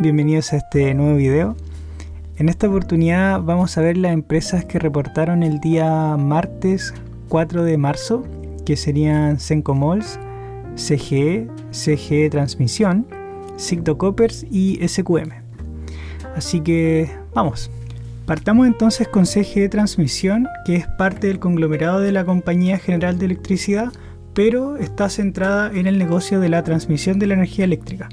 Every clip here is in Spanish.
bienvenidos a este nuevo video. En esta oportunidad vamos a ver las empresas que reportaron el día martes 4 de marzo, que serían Sencomols, CGE, CGE Transmisión, Sigdo Coppers y SQM. Así que vamos. Partamos entonces con CGE Transmisión, que es parte del conglomerado de la Compañía General de Electricidad, pero está centrada en el negocio de la transmisión de la energía eléctrica.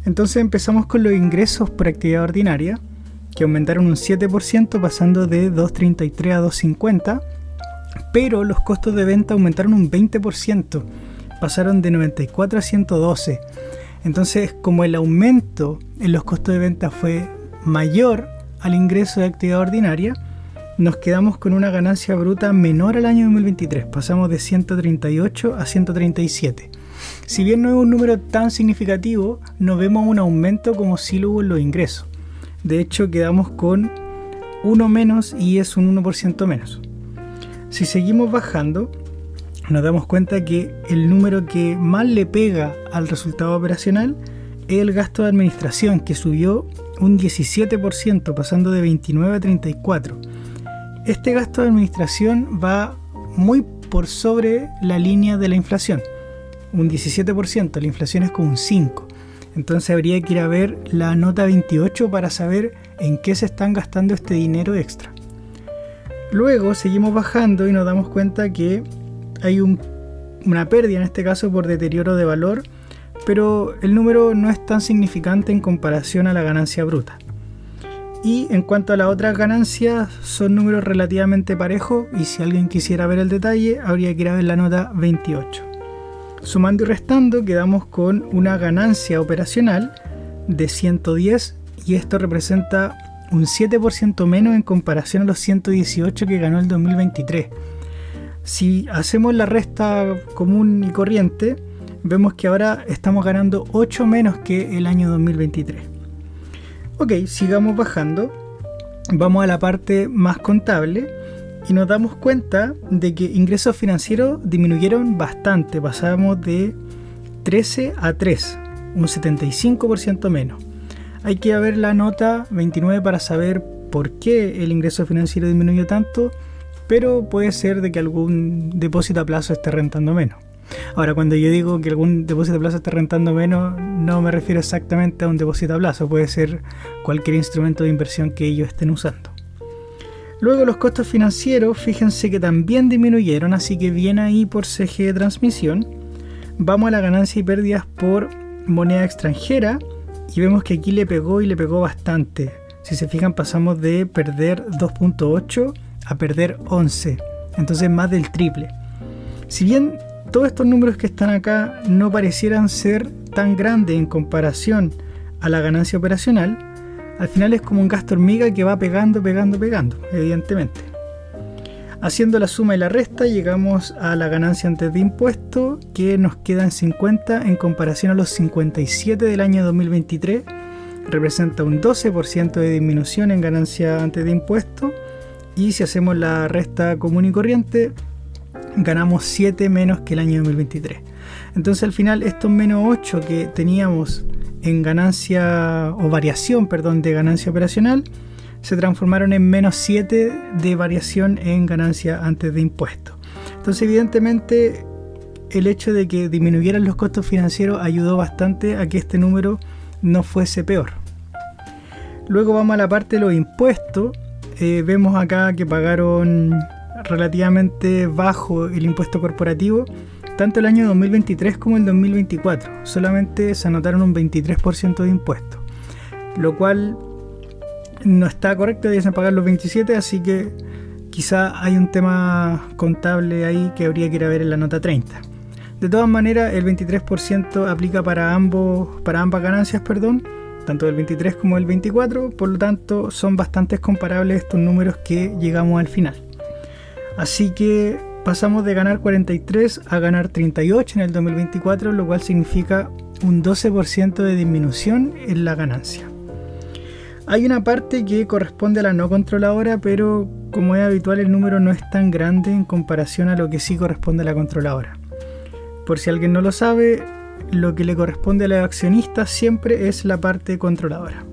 Entonces empezamos con los ingresos por actividad ordinaria, que aumentaron un 7% pasando de 2.33 a 2.50, pero los costos de venta aumentaron un 20%, pasaron de 94 a 112. Entonces, como el aumento en los costos de venta fue mayor al ingreso de actividad ordinaria, nos quedamos con una ganancia bruta menor al año 2023, pasamos de 138 a 137. Si bien no es un número tan significativo, no vemos un aumento como si lo hubo en los ingresos. De hecho, quedamos con 1 menos y es un 1% menos. Si seguimos bajando, nos damos cuenta que el número que más le pega al resultado operacional es el gasto de administración, que subió un 17%, pasando de 29 a 34. Este gasto de administración va muy por sobre la línea de la inflación, un 17%, la inflación es como un 5%. Entonces habría que ir a ver la nota 28 para saber en qué se están gastando este dinero extra. Luego seguimos bajando y nos damos cuenta que hay una pérdida en este caso por deterioro de valor, pero el número no es tan significante en comparación a la ganancia bruta. Y en cuanto a las otras ganancias, son números relativamente parejos y si alguien quisiera ver el detalle, habría que ir a ver la nota 28. Sumando y restando, quedamos con una ganancia operacional de 110 y esto representa un 7% menos en comparación a los 118 que ganó el 2023. Si hacemos la resta común y corriente, vemos que ahora estamos ganando 8 menos que el año 2023. Ok, sigamos bajando, vamos a la parte más contable y nos damos cuenta de que ingresos financieros disminuyeron bastante, pasamos de 13 a 3, un 75% menos. Hay que ver la nota 29 para saber por qué el ingreso financiero disminuyó tanto, pero puede ser de que algún depósito a plazo esté rentando menos. Ahora, cuando yo digo que algún depósito a plazo esté rentando menos, no me refiero exactamente a un depósito a plazo, puede ser cualquier instrumento de inversión que ellos estén usando. Luego los costos financieros, fíjense que también disminuyeron, así que bien ahí por CGE Transmisión. Vamos a la ganancia y pérdidas por moneda extranjera y vemos que aquí le pegó y le pegó bastante. Si se fijan, pasamos de perder 2.8 a perder 11, entonces más del triple. Si bien todos estos números que están acá no parecieran ser tan grandes en comparación a la ganancia operacional, al final es como un gasto hormiga que va pegando, evidentemente. Haciendo la suma y la resta, llegamos a la ganancia antes de impuesto, que nos queda en 50 en comparación a los 57 del año 2023. Representa un 12% de disminución en ganancia antes de impuesto. Y si hacemos la resta común y corriente, ganamos 7 menos que el año 2023. Entonces al final estos menos 8 que teníamos en ganancia o variación, de ganancia operacional, se transformaron en menos 7 de variación en ganancia antes de impuestos. Entonces evidentemente el hecho de que disminuyeran los costos financieros ayudó bastante a que este número no fuese peor. Luego vamos a la parte de los impuestos. Vemos acá que pagaron relativamente bajo el impuesto corporativo, tanto el año 2023 como el 2024. Solamente se anotaron un 23% de impuestos, lo cual no está correcto, deberían pagar los 27%, así que quizá hay un tema contable ahí que habría que ir a ver en la nota 30. De todas maneras, el 23% aplica para ambas ganancias, tanto el 23 como el 24, por lo tanto son bastante comparables estos números que llegamos al final. Así que pasamos de ganar 43 a ganar 38 en el 2024, lo cual significa un 12% de disminución en la ganancia. Hay una parte que corresponde a la no controladora, pero como es habitual el número no es tan grande en comparación a lo que sí corresponde a la controladora. Por si alguien no lo sabe, lo que le corresponde a los accionistas siempre es la parte controladora.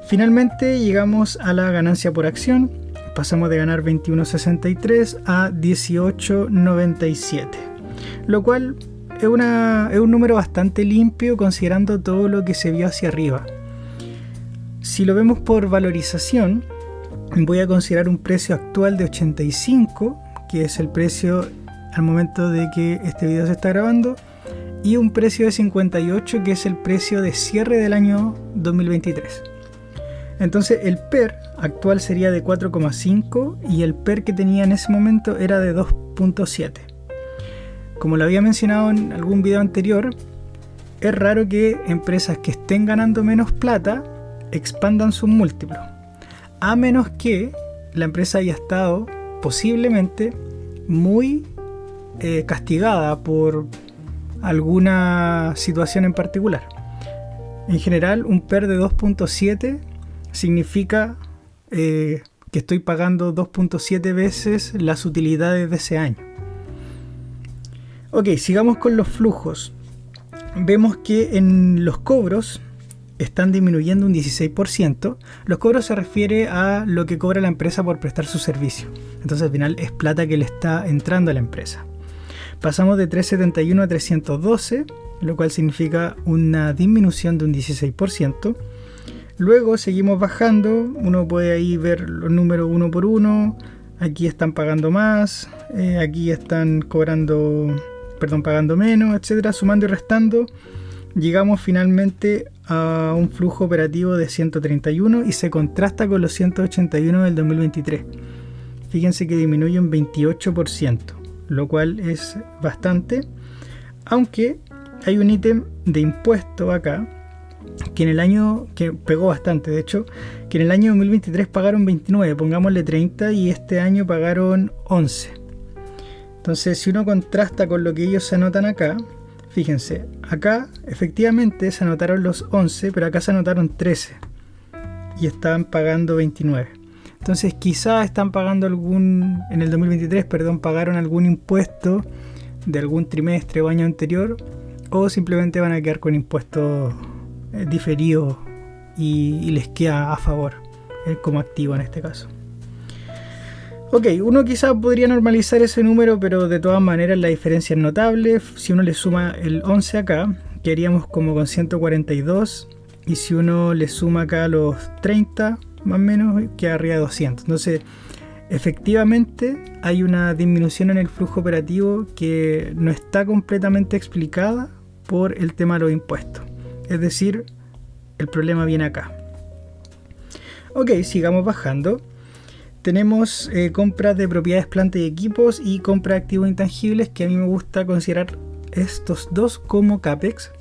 Finalmente llegamos a la ganancia por acción. Pasamos de ganar 21.63 a 18.97, lo cual es un número bastante limpio considerando todo lo que se vio hacia arriba. Si lo vemos por valorización, voy a considerar un precio actual de 85, que es el precio al momento de que este video se está grabando, y un precio de 58, que es el precio de cierre del año 2023. Entonces el PER actual sería de 4,5 y el PER que tenía en ese momento era de 2,7. Como lo había mencionado en algún video anterior, es raro que empresas que estén ganando menos plata expandan sus múltiplos, a menos que la empresa haya estado posiblemente muy castigada por alguna situación en particular. En general, un PER de 2,7 significa que estoy pagando 2,7 veces las utilidades de ese año. Ok, sigamos con los flujos. Vemos que en los cobros están disminuyendo un 16%. Los cobros se refiere a lo que cobra la empresa por prestar su servicio. Entonces al final es plata que le está entrando a la empresa. Pasamos de 371 a 312, lo cual significa una disminución de un 16%. Luego seguimos bajando, uno puede ahí ver los números uno por uno. Aquí están pagando más, aquí están pagando menos, etcétera, sumando y restando. Llegamos finalmente a un flujo operativo de 131 y se contrasta con los 181 del 2023. Fíjense que disminuye un 28%, lo cual es bastante, aunque hay un ítem de impuesto acá que en el año, que pegó bastante de hecho, que en el año 2023 pagaron 29, pongámosle 30, y este año pagaron 11. Entonces si uno contrasta con lo que ellos se anotan acá, fíjense, acá efectivamente se anotaron los 11, pero acá se anotaron 13 y estaban pagando 29. Entonces quizás están pagando en el 2023, pagaron algún impuesto de algún trimestre o año anterior, o simplemente van a quedar con impuestos diferidos y les queda a favor como activo en este caso. Ok, uno quizás podría normalizar ese número, pero de todas maneras la diferencia es notable. Si uno le suma el 11 acá, quedaríamos como con 142, y si uno le suma acá los 30 más o menos, queda arriba de 200. Entonces efectivamente hay una disminución en el flujo operativo que no está completamente explicada por el tema de los impuestos. Es decir, el problema viene acá. Ok, sigamos bajando. Tenemos compras de propiedades, planta y equipos, y compra de activos intangibles, que a mí me gusta considerar estos dos como CAPEX.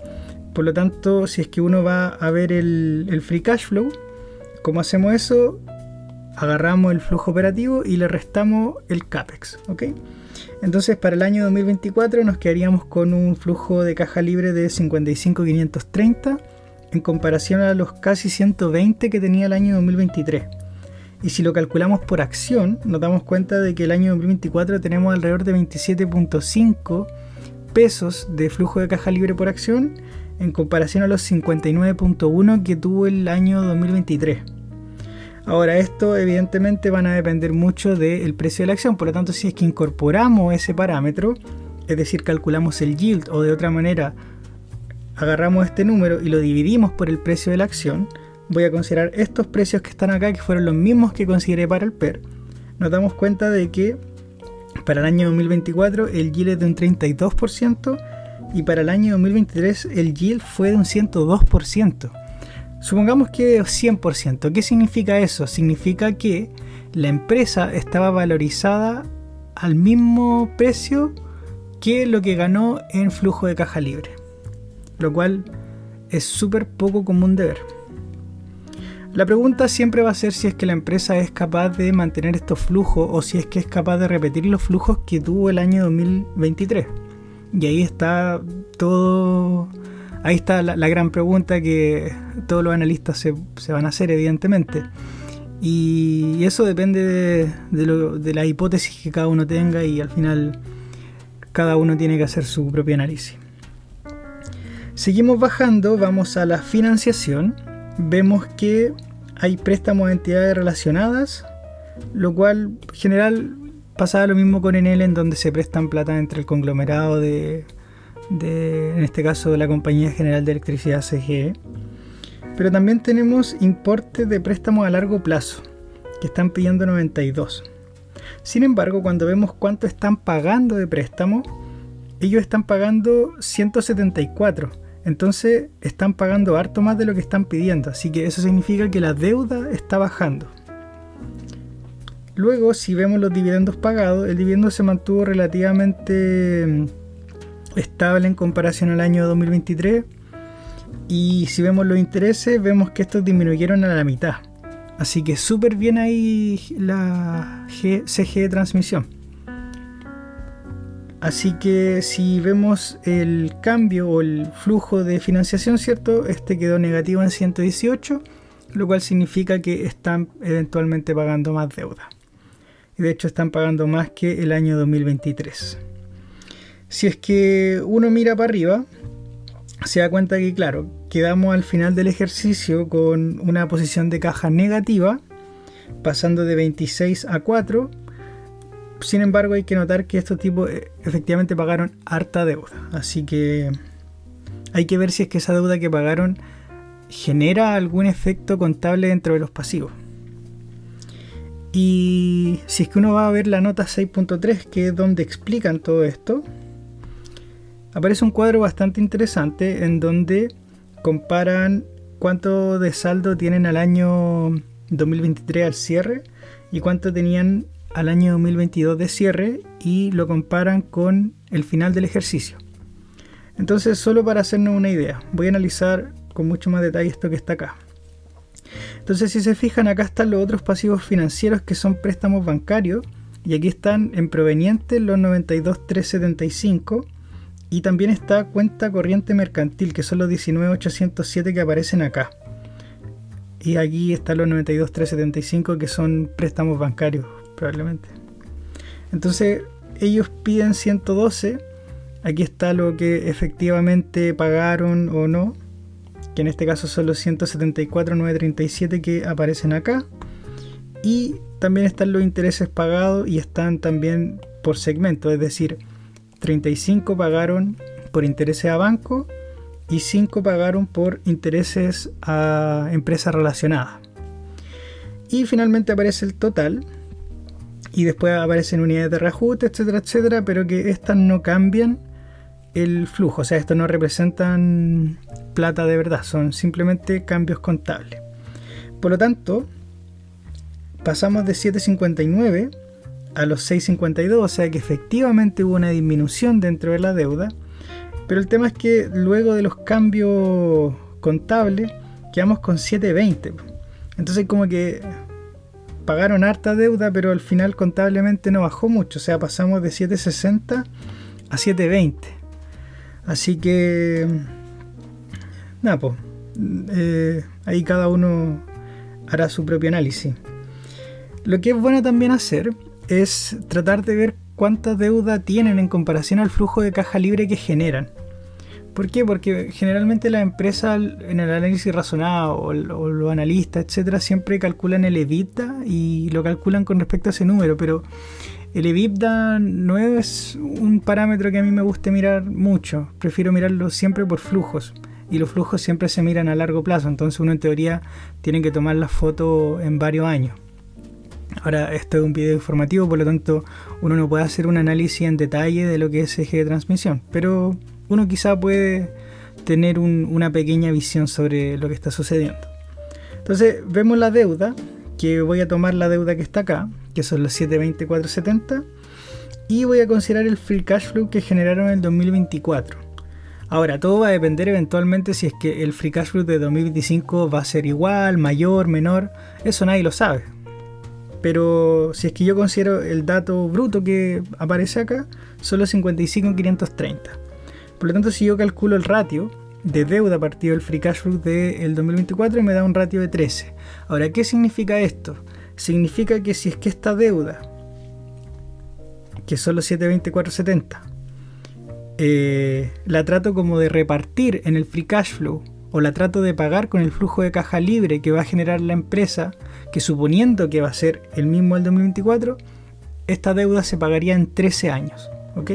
Por lo tanto, si es que uno va a ver el free cash flow, ¿cómo hacemos eso? Agarramos el flujo operativo y le restamos el CAPEX, ¿ok? Entonces para el año 2024 nos quedaríamos con un flujo de caja libre de 55.530 en comparación a los casi 120 que tenía el año 2023. Y si lo calculamos por acción, nos damos cuenta de que el año 2024 tenemos alrededor de 27.5 pesos de flujo de caja libre por acción en comparación a los 59.1 que tuvo el año 2023. Ahora, esto evidentemente van a depender mucho del precio de la acción, por lo tanto, si es que incorporamos ese parámetro, es decir, calculamos el yield, o de otra manera agarramos este número y lo dividimos por el precio de la acción, voy a considerar estos precios que están acá, que fueron los mismos que consideré para el PER. Nos damos cuenta de que para el año 2024 el yield es de un 32% y para el año 2023 el yield fue de un 102%. Supongamos que 100%. ¿Qué significa eso? Significa que la empresa estaba valorizada al mismo precio que lo que ganó en flujo de caja libre, lo cual es súper poco común de ver. La pregunta siempre va a ser si es que la empresa es capaz de mantener estos flujos o si es que es capaz de repetir los flujos que tuvo el año 2023. Y ahí está todo... Ahí está la gran pregunta que todos los analistas se van a hacer, evidentemente. Y eso depende de la hipótesis que cada uno tenga, y al final cada uno tiene que hacer su propio análisis. Seguimos bajando, vamos a la financiación. Vemos que hay préstamos a entidades relacionadas, lo cual en general pasaba lo mismo con Enel, en donde se prestan plata entre el conglomerado de en este caso, la Compañía General de Electricidad, CGE. Pero también tenemos importes de préstamos a largo plazo, que están pidiendo 92. Sin embargo, cuando vemos cuánto están pagando de préstamo, ellos están pagando 174. Entonces están pagando harto más de lo que están pidiendo. Así que eso significa que la deuda está bajando. Luego, si vemos los dividendos pagados, el dividendo se mantuvo relativamente estable en comparación al año 2023. Y si vemos los intereses, vemos que estos disminuyeron a la mitad. Así que súper bien ahí la CGE Transmisión. Así que si vemos el cambio o el flujo de financiación, ¿cierto? Este quedó negativo en 118, lo cual significa que están eventualmente pagando más deuda. Y de hecho están pagando más que el año 2023. Si es que uno mira para arriba, se da cuenta que, claro, quedamos al final del ejercicio con una posición de caja negativa, pasando de 26 a 4. Sin embargo, hay que notar que estos tipos efectivamente pagaron harta deuda. Así que hay que ver si es que esa deuda que pagaron genera algún efecto contable dentro de los pasivos. Y si es que uno va a ver la nota 6.3, que es donde explican todo esto, aparece un cuadro bastante interesante en donde comparan cuánto de saldo tienen al año 2023 al cierre y cuánto tenían al año 2022 de cierre, y lo comparan con el final del ejercicio. Entonces, solo para hacernos una idea, voy a analizar con mucho más detalle esto que está acá. Entonces, si se fijan, acá están los otros pasivos financieros, que son préstamos bancarios, y aquí están en proveniente los 92.375, y también está cuenta corriente mercantil, que son los 19.807 que aparecen acá. Y aquí están los 92.375, que son préstamos bancarios, probablemente. Entonces ellos piden 112. Aquí está lo que efectivamente pagaron o no, que en este caso son los 174.937 que aparecen acá. Y también están los intereses pagados, y están también por segmento, es decir, 35 pagaron por intereses a banco y 5 pagaron por intereses a empresas relacionadas. Y finalmente aparece el total, y después aparecen unidades de reajuste, etcétera, etcétera, pero que estas no cambian el flujo. O sea, estos no representan plata de verdad, son simplemente cambios contables. Por lo tanto, pasamos de 7.59 a los 6.52, o sea que efectivamente hubo una disminución dentro de la deuda. Pero el tema es que luego de los cambios contables quedamos con 7.20. Entonces como que pagaron harta deuda, pero al final contablemente no bajó mucho. O sea, pasamos de 7.60 a 7.20. Así que nada, pues ahí cada uno hará su propio análisis. Lo que es bueno también hacer es tratar de ver cuánta deuda tienen en comparación al flujo de caja libre que generan. ¿Por qué? Porque generalmente las empresas en el análisis razonado o los analistas, etcétera, siempre calculan el EBITDA y lo calculan con respecto a ese número, pero el EBITDA no es un parámetro que a mí me guste mirar mucho. Prefiero mirarlo siempre por flujos, y los flujos siempre se miran a largo plazo, entonces uno en teoría tiene que tomar la foto en varios años. Ahora, esto es un video informativo, por lo tanto uno no puede hacer un análisis en detalle de lo que es eje de transmisión, pero uno quizá puede tener una pequeña visión sobre lo que está sucediendo. Entonces vemos la deuda, que voy a tomar la deuda que está acá, que son los 724.70, y voy a considerar el free cash flow que generaron en el 2024. Ahora, todo va a depender eventualmente si es que el free cash flow de 2025 va a ser igual, mayor, menor, eso nadie lo sabe. Pero si es que yo considero el dato bruto que aparece acá, son los 55.530. Por lo tanto, si yo calculo el ratio de deuda partido del free cash flow del 2024, me da un ratio de 13. Ahora, ¿qué significa esto? Significa que si es que esta deuda, que son los 724.70, la trato como de repartir en el free cash flow, o la trato de pagar con el flujo de caja libre que va a generar la empresa, que suponiendo que va a ser el mismo el 2024, esta deuda se pagaría en 13 años, ¿ok?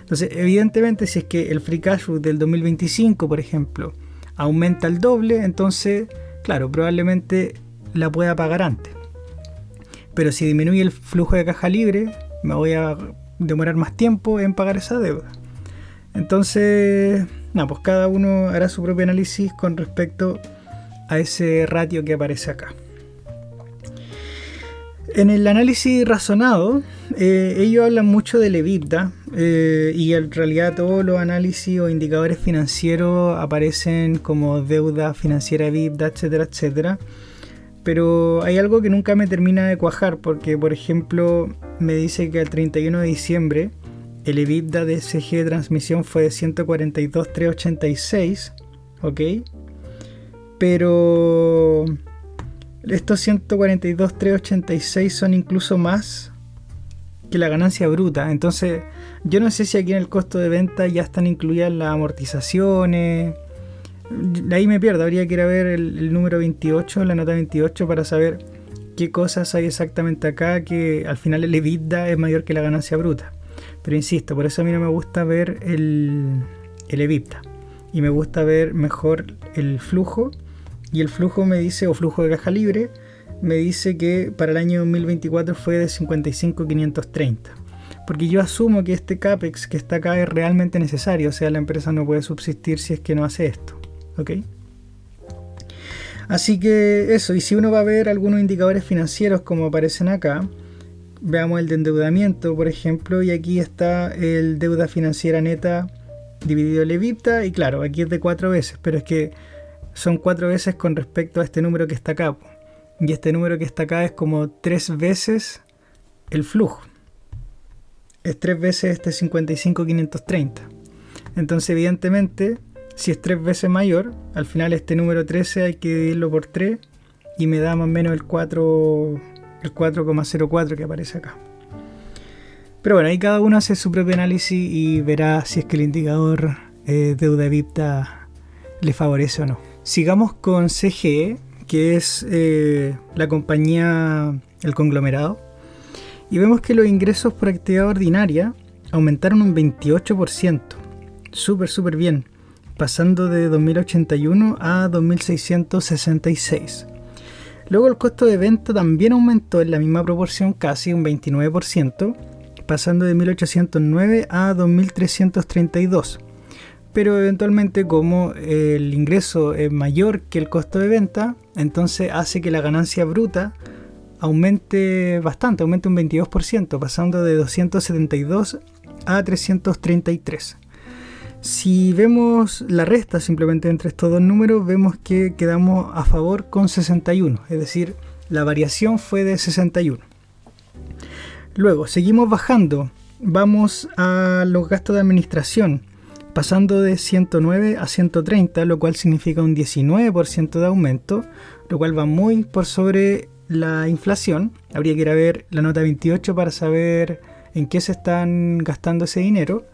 Entonces, evidentemente, si es que el free cash flow del 2025, por ejemplo, aumenta el doble, entonces, claro, probablemente la pueda pagar antes. Pero si disminuye el flujo de caja libre, me voy a demorar más tiempo en pagar esa deuda. Entonces, pues cada uno hará su propio análisis con respecto a ese ratio que aparece acá. En el análisis razonado, ellos hablan mucho del EBITDA y en realidad todos los análisis o indicadores financieros aparecen como deuda financiera EBITDA, etcétera, etcétera. Pero hay algo que nunca me termina de cuajar porque, por ejemplo, me dice que al 31 de diciembre el EBITDA de SG de transmisión fue de 142.386, ¿ok? Pero estos 142.386 son incluso más que la ganancia bruta. Entonces, yo no sé si aquí en el costo de venta ya están incluidas las amortizaciones. Ahí me pierdo, habría que ir a ver el número 28, la nota 28, para saber qué cosas hay exactamente acá, que al final el EBITDA es mayor que la ganancia bruta. Pero insisto, por eso a mí no me gusta ver el EBITDA. Y me gusta ver mejor el flujo. Y el flujo me dice, o flujo de caja libre, me dice que para el año 2024 fue de 55.530. Porque yo asumo que este CAPEX que está acá es realmente necesario. O sea, la empresa no puede subsistir si es que no hace esto. ¿Ok? Así que eso. Y si uno va a ver algunos indicadores financieros como aparecen acá, veamos el de endeudamiento, por ejemplo, y aquí está el deuda financiera neta dividido el EBITDA, y claro, aquí es de 4 veces, pero es que son 4 veces con respecto a este número que está acá, y este número que está acá es como 3 veces el flujo, es 3 veces este 55.530. Entonces, evidentemente, si es 3 veces mayor, al final este número 13 hay que dividirlo por 3 y me da más o menos el 4,04 que aparece acá. Pero bueno, ahí cada uno hace su propio análisis y verá si es que el indicador deuda EBITDA le favorece o no. Sigamos con CGE, que es la compañía, el conglomerado, y vemos que los ingresos por actividad ordinaria aumentaron un 28%, súper bien, pasando de 2.081 a 2.666. Luego el costo de venta también aumentó en la misma proporción, casi un 29%, pasando de 1.809 a 2.332. Pero eventualmente, como el ingreso es mayor que el costo de venta, entonces hace que la ganancia bruta aumente bastante, aumente un 22%, pasando de 272 a 333. Si vemos la resta simplemente entre estos dos números, vemos que quedamos a favor con 61, es decir, la variación fue de 61. Luego, seguimos bajando, vamos a los gastos de administración, pasando de 109 a 130, lo cual significa un 19% de aumento, lo cual va muy por sobre la inflación. Habría que ir a ver la nota 28 para saber en qué se están gastando ese dinero.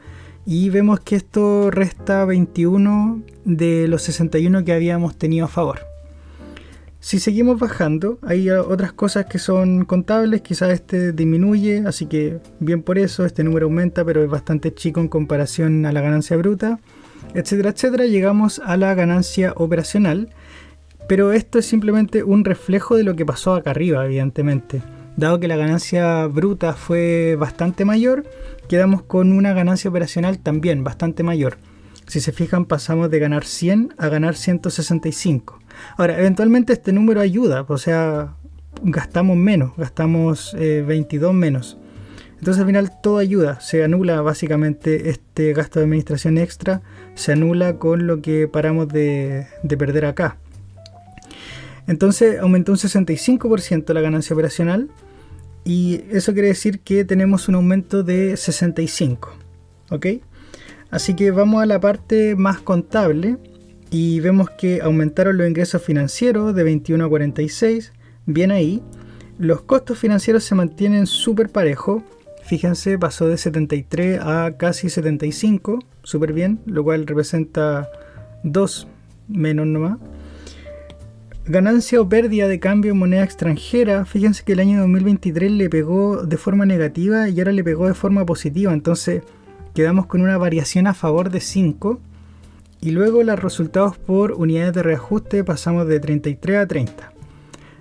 Y vemos que esto resta 21 de los 61 que habíamos tenido a favor. Si seguimos bajando, hay otras cosas que son contables, quizás este disminuye, así que bien por eso, este número aumenta, pero es bastante chico en comparación a la ganancia bruta, etcétera, etcétera. Llegamos a la ganancia operacional, pero esto es simplemente un reflejo de lo que pasó acá arriba, evidentemente. Dado que la ganancia bruta fue bastante mayor, quedamos con una ganancia operacional también bastante mayor. Si se fijan, pasamos de ganar 100 a ganar 165. Ahora, eventualmente este número ayuda, o sea, gastamos menos, gastamos 22 menos. Entonces al final todo ayuda, se anula básicamente este gasto de administración extra, se anula con lo que paramos de perder acá. Entonces aumentó un 65% la ganancia operacional y eso quiere decir que tenemos un aumento de 65, ¿ok? Así que vamos a la parte más contable y vemos que aumentaron los ingresos financieros de 21 a 46, bien ahí. Los costos financieros se mantienen súper parejos, fíjense, pasó de 73 a casi 75, súper bien, lo cual representa 2 menos nomás. Ganancia o pérdida de cambio en moneda extranjera, fíjense que el año 2023 le pegó de forma negativa y ahora le pegó de forma positiva, entonces quedamos con una variación a favor de 5. Y luego los resultados por unidades de reajuste pasamos de 33 a 30.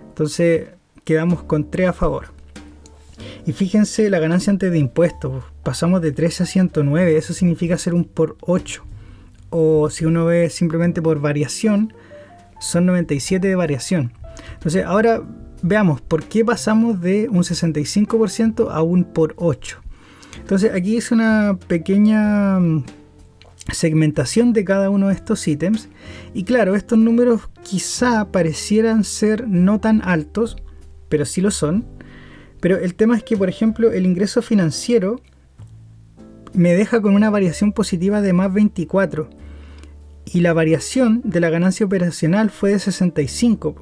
Entonces quedamos con 3 a favor. Y fíjense la ganancia antes de impuestos. Pasamos de 13 a 109. Eso significa ser un por 8. O si uno ve simplemente por variación, son 97 de variación. Entonces ahora veamos por qué pasamos de un 65% a un por 8. Entonces aquí es una pequeña segmentación de cada uno de estos ítems, y claro, estos números quizá parecieran ser no tan altos, pero sí lo son. Pero el tema es que, por ejemplo, el ingreso financiero me deja con una variación positiva de más 24 y la variación de la ganancia operacional fue de 65.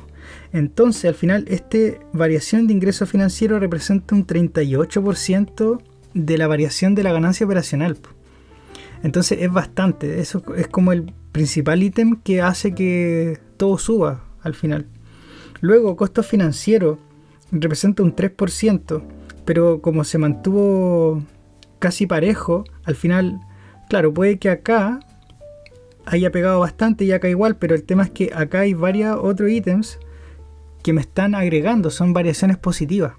Entonces al final esta variación de ingreso financiero representa un 38% de la variación de la ganancia operacional. Entonces es bastante, eso es como el principal ítem que hace que todo suba al final. Luego, costo financiero representa un 3%, pero como se mantuvo casi parejo, al final, claro, puede que acá haya pegado bastante y acá igual, pero el tema es que acá hay varios otros ítems que me están agregando, son variaciones positivas.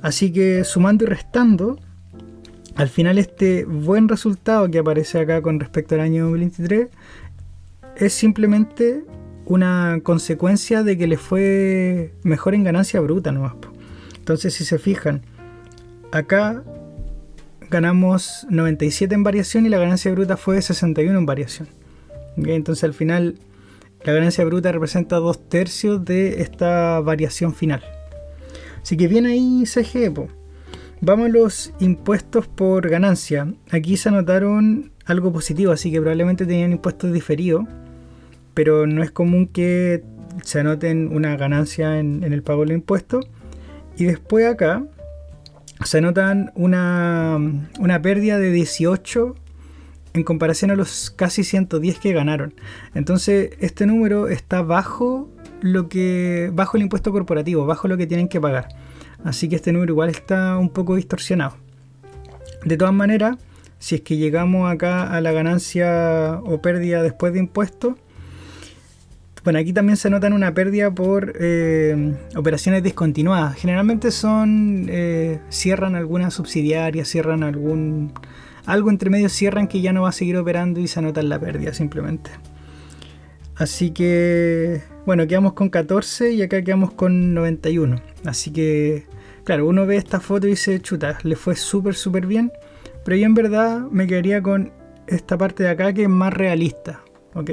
Así que sumando y restando, al final este buen resultado que aparece acá con respecto al año 2023 es simplemente una consecuencia de que le fue mejor en ganancia bruta nomás. Entonces si se fijan, acá ganamos 97 en variación y la ganancia bruta fue de 61 en variación. ¿Okay? Entonces al final la ganancia bruta representa 2/3 de esta variación final. Así que bien ahí CGE, po. Vamos a los impuestos por ganancia. Aquí se anotaron algo positivo, así que probablemente tenían impuestos diferidos, pero no es común que se anoten una ganancia en el pago del impuesto. Y después acá se anotan una pérdida de 18 en comparación a los casi 110 que ganaron. Entonces este número está bajo el impuesto corporativo, bajo lo que tienen que pagar. Así que este número igual está un poco distorsionado. De todas maneras, si es que llegamos acá a la ganancia o pérdida después de impuestos, bueno, aquí también se anotan una pérdida por operaciones discontinuadas. Generalmente son cierran alguna subsidiaria, cierran algo entre medio, cierran que ya no va a seguir operando y se anotan la pérdida simplemente. Así que bueno, quedamos con 14 y acá quedamos con 91. Así que claro, uno ve esta foto y dice, chuta, le fue súper bien, pero yo en verdad me quedaría con esta parte de acá que es más realista, ¿ok?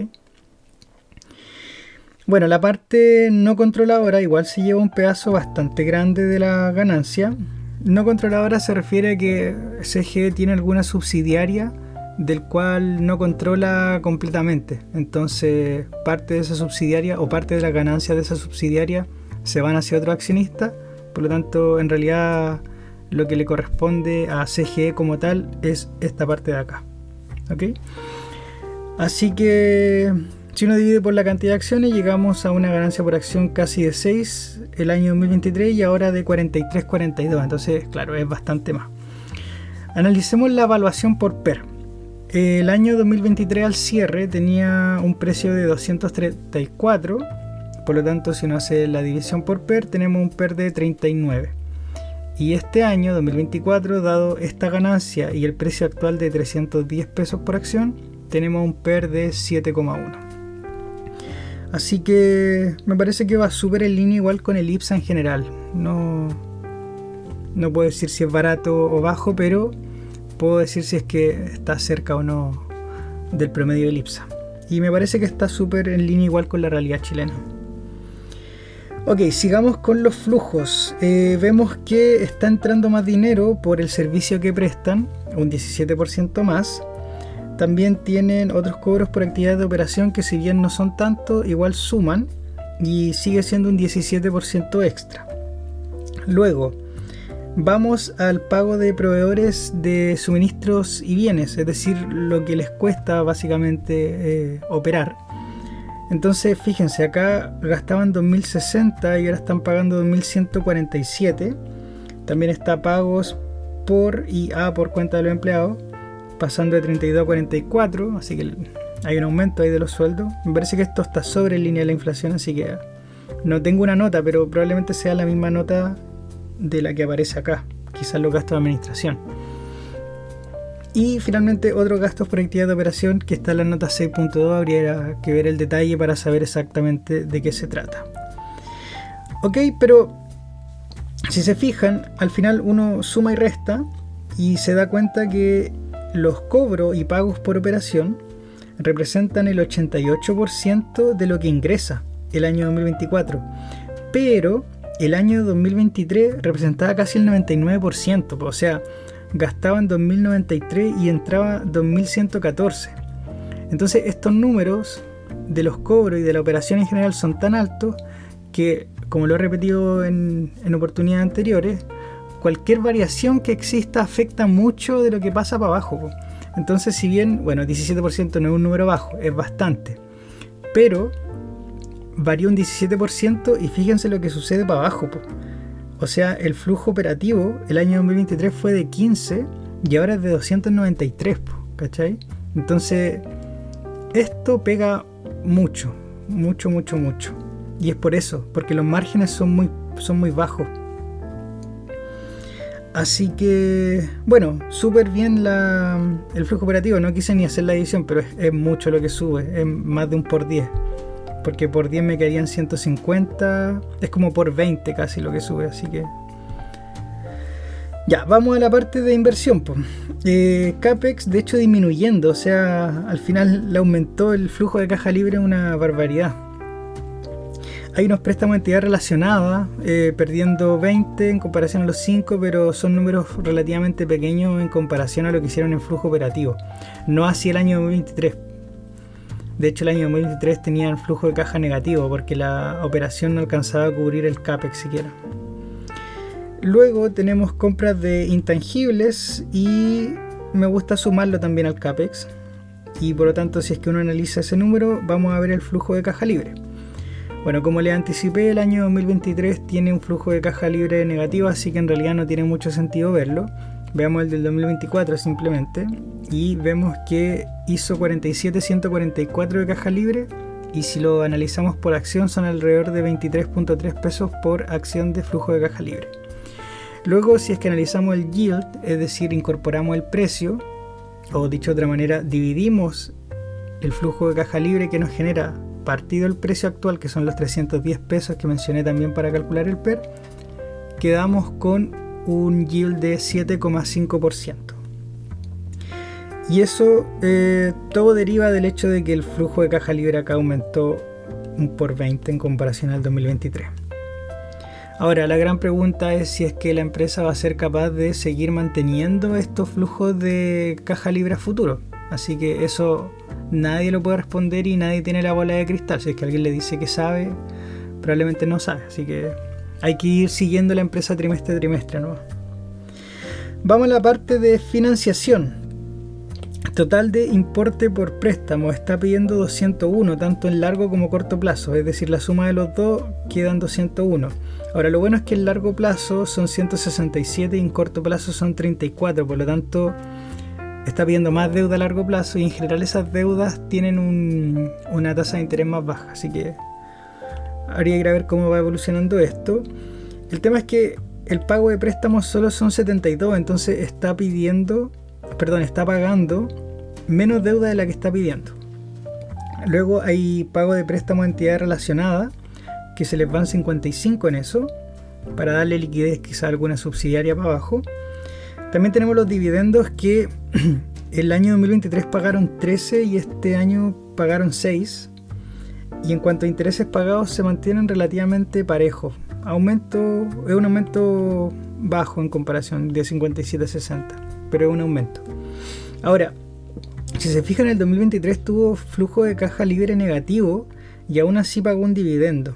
Bueno, la parte no controladora igual se lleva un pedazo bastante grande de la ganancia. No controladora se refiere a que CGE tiene alguna subsidiaria del cual no controla completamente. Entonces parte de esa subsidiaria o parte de la ganancia de esa subsidiaria se van hacia otro accionista. Por lo tanto, en realidad lo que le corresponde a CGE como tal es esta parte de acá, ¿ok? Así que si uno divide por la cantidad de acciones, llegamos a una ganancia por acción casi de 6 el año 2023 y ahora de 43,42. Entonces, claro, es bastante más. Analicemos la evaluación por PER. El año 2023 al cierre tenía un precio de 234. Por lo tanto, si uno hace la división por PER, tenemos un PER de 39. Y este año, 2024, dado esta ganancia y el precio actual de 310 pesos por acción, tenemos un PER de 7,1. Así que me parece que va súper en línea igual con el IPSA en general. No puedo decir si es barato o bajo, pero puedo decir si es que está cerca o no del promedio del IPSA. Y me parece que está súper en línea igual con la realidad chilena. Ok, sigamos con los flujos. Vemos que está entrando más dinero por el servicio que prestan, un 17% más. También tienen otros cobros por actividades de operación que, si bien no son tanto, igual suman y sigue siendo un 17% extra. Luego, Vamos al pago de proveedores de suministros y bienes, es decir, lo que les cuesta básicamente operar. Entonces, fíjense, acá gastaban 2.060 y ahora están pagando 2.147. También está pagos por por cuenta de los empleados, pasando de 32 a 44, así que hay un aumento ahí de los sueldos. Me parece que esto está sobre línea de la inflación, así que no tengo una nota, pero probablemente sea la misma nota de la que aparece acá, quizás los gastos de administración. Y finalmente otros gastos por actividad de operación que está en la nota 6.2, habría que ver el detalle para saber exactamente de qué se trata. Ok, pero si se fijan, al final uno suma y resta y se da cuenta que los cobros y pagos por operación representan el 88% de lo que ingresa el año 2024, pero el año 2023 representaba casi el 99%, o sea, gastaban 2.093 y entraba 2.114. Entonces estos números de los cobros y de la operación en general son tan altos que, como lo he repetido en oportunidades anteriores, cualquier variación que exista afecta mucho de lo que pasa para abajo. Entonces, si bien, 17% no es un número bajo, es bastante, pero varió un 17% y fíjense lo que sucede para abajo. O sea, el flujo operativo el año 2023 fue de 15 y ahora es de 293, ¿cachai? Entonces, esto pega mucho. Y es por eso, porque los márgenes son muy bajos. Así que, súper bien el flujo operativo. No quise ni hacer la edición, pero es mucho lo que sube, es más de un por 10. Porque por 10 me quedarían 150, es como por 20 casi lo que sube, así que... Ya, vamos a la parte de inversión. CAPEX, de hecho, disminuyendo, o sea, al final le aumentó el flujo de caja libre una barbaridad. Hay unos préstamos de entidad relacionada, perdiendo 20 en comparación a los 5, pero son números relativamente pequeños en comparación a lo que hicieron en flujo operativo. No así el año 2023. De hecho, el año 2023 tenían flujo de caja negativo porque la operación no alcanzaba a cubrir el CAPEX siquiera. Luego tenemos compras de intangibles y me gusta sumarlo también al CAPEX. Y por lo tanto, si es que uno analiza ese número, vamos a ver el flujo de caja libre. Bueno, como les anticipé, el año 2023 tiene un flujo de caja libre negativo, así que en realidad no tiene mucho sentido verlo. Veamos el del 2024 simplemente y vemos que hizo 47.144 de caja libre, y si lo analizamos por acción son alrededor de 23.3 pesos por acción de flujo de caja libre. Luego, si es que analizamos el yield, es decir, incorporamos el precio, o dicho de otra manera, dividimos el flujo de caja libre que nos genera partido el precio actual, que son los 310 pesos que mencioné también para calcular el PER, quedamos con un yield de 7,5%. Y eso todo deriva del hecho de que el flujo de caja libre acá aumentó un por 20 en comparación al 2023. Ahora, la gran pregunta es si es que la empresa va a ser capaz de seguir manteniendo estos flujos de caja libre a futuro. Así que eso nadie lo puede responder y nadie tiene la bola de cristal. Si es que alguien le dice que sabe, probablemente no sabe. Así que hay que ir siguiendo la empresa trimestre a trimestre, ¿no? Vamos a la parte de financiación. Total de importe por préstamo está pidiendo 201, tanto en largo como corto plazo, es decir, la suma de los dos quedan 201. Ahora, lo bueno es que en largo plazo son 167 y en corto plazo son 34, por lo tanto está pidiendo más deuda a largo plazo y en general esas deudas tienen una tasa de interés más baja, así que habría que ir a ver cómo va evolucionando esto. El tema es que el pago de préstamos solo son 72, entonces está pagando menos deuda de la que está pidiendo. Luego hay pago de préstamos a entidades relacionadas, que se les van 55 en eso, para darle liquidez quizá a alguna subsidiaria para abajo. También tenemos los dividendos que el año 2023 pagaron 13 y este año pagaron 6. Y en cuanto a intereses pagados se mantienen relativamente parejos. Es un aumento bajo en comparación de 57 a 60, pero es un aumento. Ahora, si se fijan, el 2023 tuvo flujo de caja libre negativo y aún así pagó un dividendo.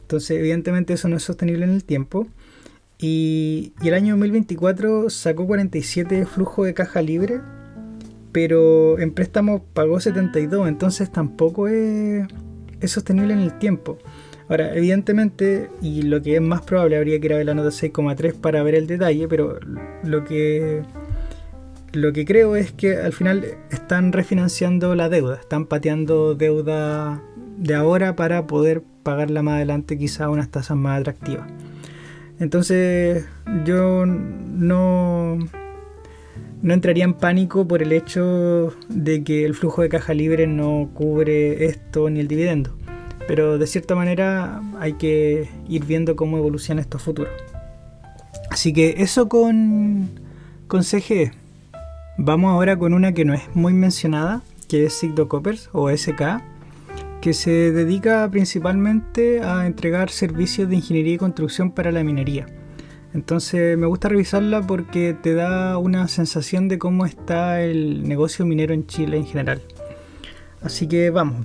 Entonces, evidentemente eso no es sostenible en el tiempo. Y el año 2024 sacó 47 de flujo de caja libre, pero en préstamos pagó 72, entonces tampoco es sostenible en el tiempo. Ahora, evidentemente, y lo que es más probable, habría que ir a ver la nota 6,3 para ver el detalle, pero lo que creo es que al final están refinanciando la deuda, están pateando deuda de ahora para poder pagarla más adelante quizá a unas tasas más atractivas. Entonces yo no entraría en pánico por el hecho de que el flujo de caja libre no cubre esto ni el dividendo. Pero de cierta manera hay que ir viendo cómo evoluciona esto a futuro. Así que eso con CGE. Vamos ahora con una que no es muy mencionada, que es Sigdo Coppers o SK, que se dedica principalmente a entregar servicios de ingeniería y construcción para la minería. Entonces me gusta revisarla porque te da una sensación de cómo está el negocio minero en Chile en general. Así que vamos.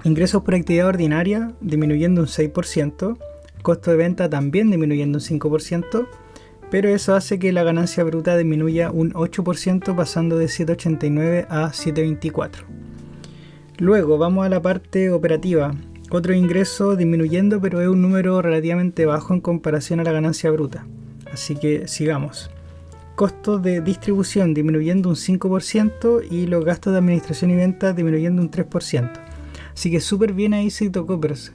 Ingresos por actividad ordinaria disminuyendo un 6%, costo de venta también disminuyendo un 5%, pero eso hace que la ganancia bruta disminuya un 8%, pasando de 7,89 a 7,24. Luego vamos a la parte operativa. Otro ingreso disminuyendo, pero es un número relativamente bajo en comparación a la ganancia bruta. Así que sigamos. Costos de distribución disminuyendo un 5% y los gastos de administración y ventas disminuyendo un 3%. Así que súper bien ahí Sigdo Coppers.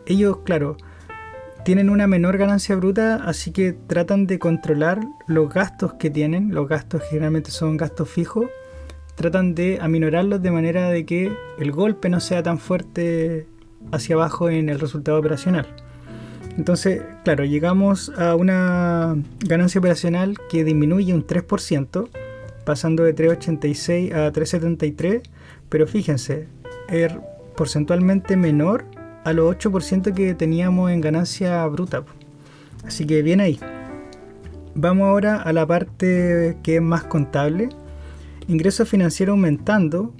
Ellos, claro, tienen una menor ganancia bruta, así que tratan de controlar los gastos que tienen. Los gastos generalmente son gastos fijos. Tratan de aminorarlos de manera de que el golpe no sea tan fuerte hacia abajo en el resultado operacional. Entonces, claro, llegamos a una ganancia operacional que disminuye un 3%, pasando de 3,86 a 3,73, pero fíjense, es porcentualmente menor a los 8% que teníamos en ganancia bruta. Así que bien ahí. Vamos ahora a la parte que es más contable. Ingresos financieros aumentando,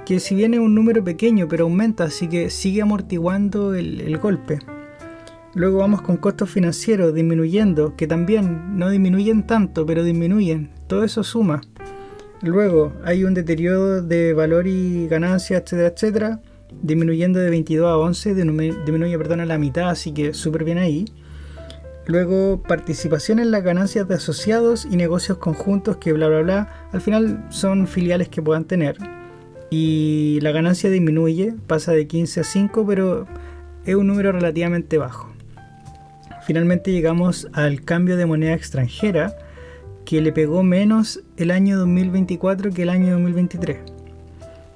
que si bien es un número pequeño, pero aumenta, así que sigue amortiguando el golpe. Luego vamos con costos financieros disminuyendo, que también no disminuyen tanto, pero disminuyen. Todo eso suma. Luego hay un deterioro de valor y ganancia, etcétera, etcétera, disminuyendo de 22 a 11, disminuye a la mitad, así que súper bien ahí. Luego participación en las ganancias de asociados y negocios conjuntos, que bla bla bla, al final son filiales que puedan tener. Y la ganancia disminuye, pasa de 15 a 5, pero es un número relativamente bajo. Finalmente llegamos al cambio de moneda extranjera, que le pegó menos el año 2024 que el año 2023.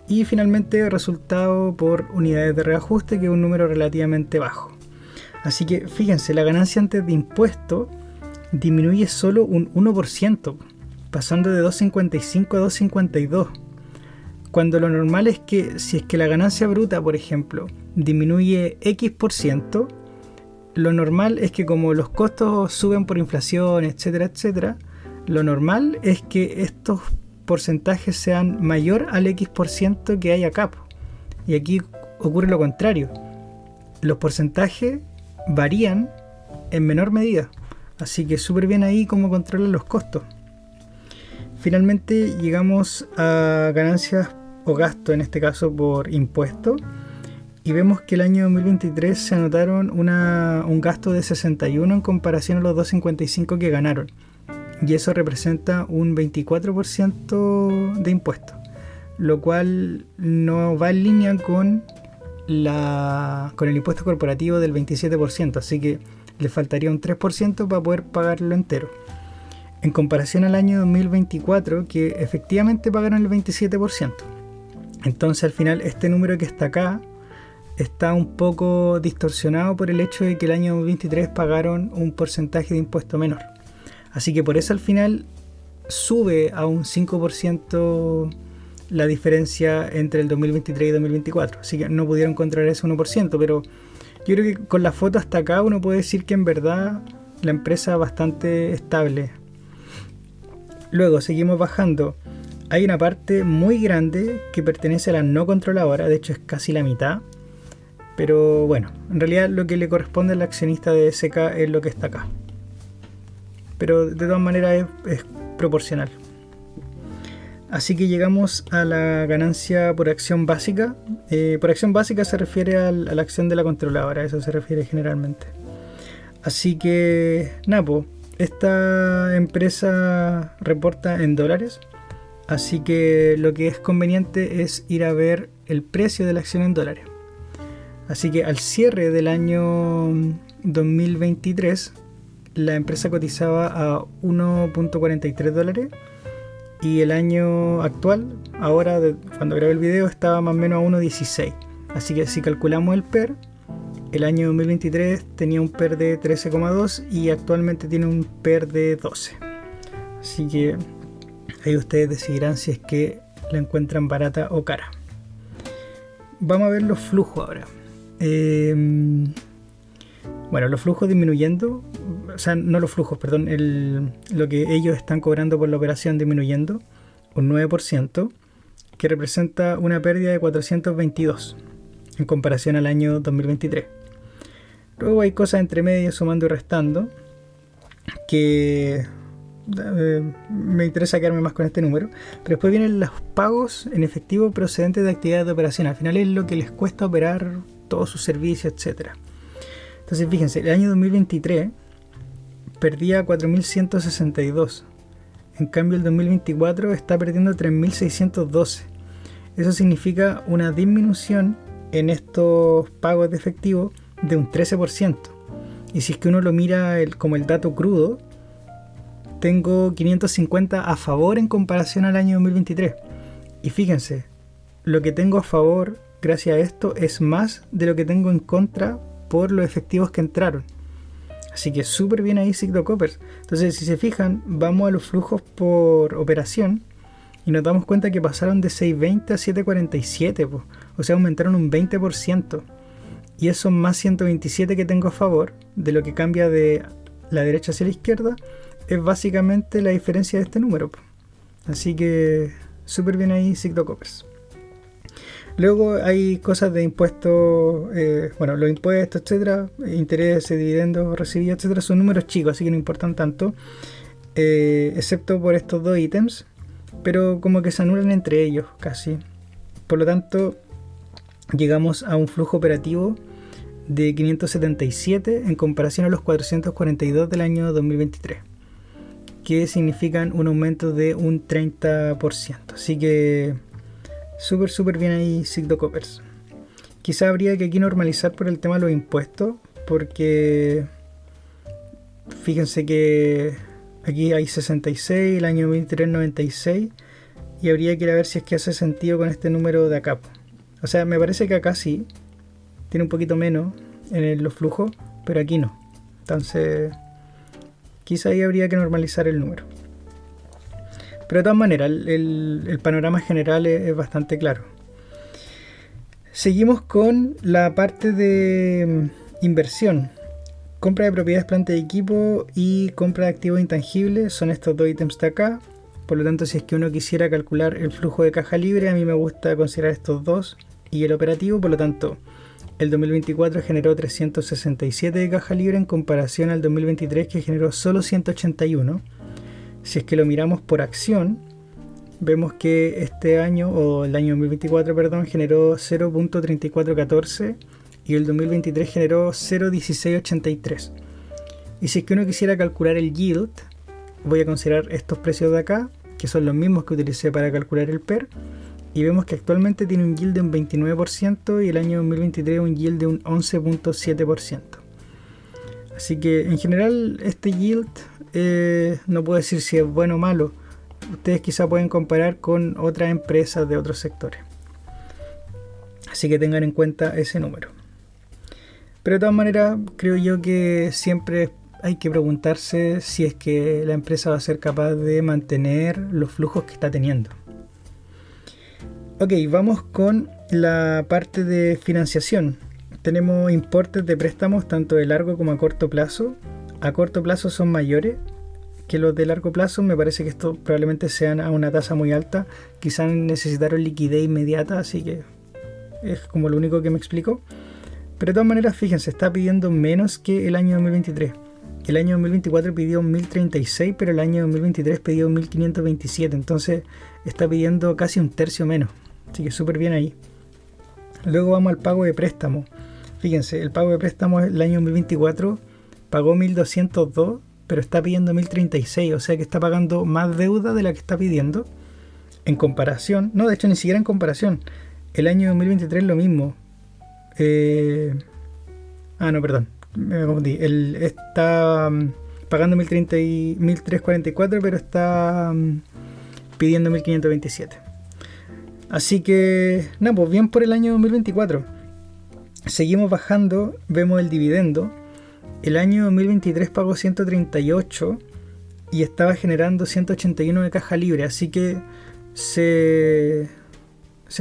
Y finalmente resultado por unidades de reajuste, que es un número relativamente bajo. Así que fíjense, la ganancia antes de impuesto disminuye solo un 1%, pasando de 2,55 a 2,52. Cuando lo normal es que si es que la ganancia bruta, por ejemplo, disminuye X%, lo normal es que como los costos suben por inflación, etcétera, etcétera, lo normal es que estos porcentajes sean mayor al X% que hay acá. Y aquí ocurre lo contrario. Los porcentajes varían en menor medida. Así que súper bien ahí cómo controlan los costos. Finalmente llegamos a ganancias o gasto, en este caso por impuesto. Y vemos que el año 2023 se anotaron un gasto de 61 en comparación a los 2,55 que ganaron. Y eso representa un 24% de impuestos, lo cual no va en línea con el impuesto corporativo del 27%, así que le faltaría un 3% para poder pagarlo entero. En comparación al año 2024, que efectivamente pagaron el 27%. Entonces al final este número que está acá está un poco distorsionado por el hecho de que el año 2023 pagaron un porcentaje de impuesto menor. Así que por eso al final sube a un 5% la diferencia entre el 2023 y 2024. Así que no pudieron controlar ese 1%, pero yo creo que con la foto hasta acá uno puede decir que en verdad la empresa es bastante estable. Luego seguimos bajando. Hay una parte muy grande que pertenece a la no controladora, de hecho es casi la mitad. Pero bueno, en realidad lo que le corresponde al accionista de SK es lo que está acá. pero de todas maneras es proporcional. Así que llegamos a la ganancia por acción básica. Por acción básica se refiere a la acción de la controladora, a eso se refiere generalmente. Así que, nada, esta empresa reporta en dólares, así que lo que es conveniente es ir a ver el precio de la acción en dólares. Así que al cierre del año 2023, la empresa cotizaba a 1.43 dólares y el año actual, ahora cuando grabé el video, estaba más o menos a 1.16. Así que si calculamos el PER, el año 2023 tenía un PER de 13,2 y actualmente tiene un PER de 12. Así que ahí ustedes decidirán si es que la encuentran barata o cara. Vamos a ver los flujos ahora. Bueno, los flujos disminuyendo, o sea, no los flujos, perdón, lo que ellos están cobrando por la operación disminuyendo un 9%, que representa una pérdida de 422 en comparación al año 2023. Luego hay cosas entre medio sumando y restando que me interesa quedarme más con este número, pero después vienen los pagos en efectivo procedentes de actividades de operación. Al final es lo que les cuesta operar todos sus servicios, etc. Entonces fíjense, el año 2023 perdía 4.162, en cambio el 2024 está perdiendo 3.612. Eso significa una disminución en estos pagos de efectivo de un 13%. Y si es que uno lo mira como el dato crudo, tengo 550 a favor en comparación al año 2023. Y fíjense, lo que tengo a favor gracias a esto es más de lo que tengo en contra por los efectivos que entraron. Así que súper bien ahí Citgo Coppers. Entonces, si se fijan, vamos a los flujos por operación y nos damos cuenta que pasaron de 6.20 a 7.47, pues. O sea, aumentaron un 20%. Y esos más 127 que tengo a favor, de lo que cambia de la derecha hacia la izquierda, es básicamente la diferencia de este número, pues. Así que súper bien ahí Citgo Coppers. Luego hay cosas de impuestos, los impuestos, etcétera, intereses, dividendos recibidos, etcétera, son números chicos, así que no importan tanto, excepto por estos dos ítems, pero como que se anulan entre ellos casi. Por lo tanto, llegamos a un flujo operativo de 577 en comparación a los 442 del año 2023, que significan un aumento de un 30%. Así que súper bien ahí Citgo Coppers. Quizá habría que aquí normalizar por el tema de los impuestos, porque fíjense que aquí hay 66, el año 2023 96, y habría que ir a ver si es que hace sentido con este número de acá. O sea, me parece que acá sí tiene un poquito menos en los flujos, pero aquí no. Entonces quizá ahí habría que normalizar el número. Pero de todas maneras, el panorama general es bastante claro. Seguimos con la parte de inversión. Compra de propiedades, planta y equipo y compra de activos intangibles son estos dos ítems de acá. Por lo tanto, si es que uno quisiera calcular el flujo de caja libre, a mí me gusta considerar estos dos y el operativo. Por lo tanto, el 2024 generó 367 de caja libre en comparación al 2023 que generó solo 181. Si es que lo miramos por acción, vemos que este año, o el año 2024, perdón, generó 0.3414 y el 2023 generó 0.1683. Y si es que uno quisiera calcular el yield, voy a considerar estos precios de acá, que son los mismos que utilicé para calcular el PER, y vemos que actualmente tiene un yield de un 29% y el año 2023 un yield de un 11.7%. Así que en general este yield no puedo decir si es bueno o malo. Ustedes quizá pueden comparar con otras empresas de otros sectores. Así que tengan en cuenta ese número. Pero de todas maneras, creo yo que siempre hay que preguntarse si es que la empresa va a ser capaz de mantener los flujos que está teniendo. Ok, vamos con la parte de financiación. Tenemos importes de préstamos tanto de largo como a corto plazo. A corto plazo son mayores que los de largo plazo. Me parece que estos probablemente sean a una tasa muy alta. Quizás necesitaron liquidez inmediata, así que es como lo único que me explico. Pero de todas maneras, fíjense, está pidiendo menos que el año 2023. el año 2024 pidió 1036, pero el año 2023 pidió 1527, entonces está pidiendo casi un tercio menos, así que súper bien ahí. Luego vamos al pago de préstamo. Fíjense, el pago de préstamo el año 2024 pagó 1202, pero está pidiendo 1036, o sea que está pagando más deuda de la que está pidiendo. En comparación, no, de hecho ni siquiera en comparación, el año 2023 lo mismo. No, perdón, me confundí. Él está pagando 1344, pero está pidiendo 1527. Así que, no, pues bien por el año 2024. Seguimos bajando, vemos el dividendo. El año 2023 pagó 138 y estaba generando 181 de caja libre, así que se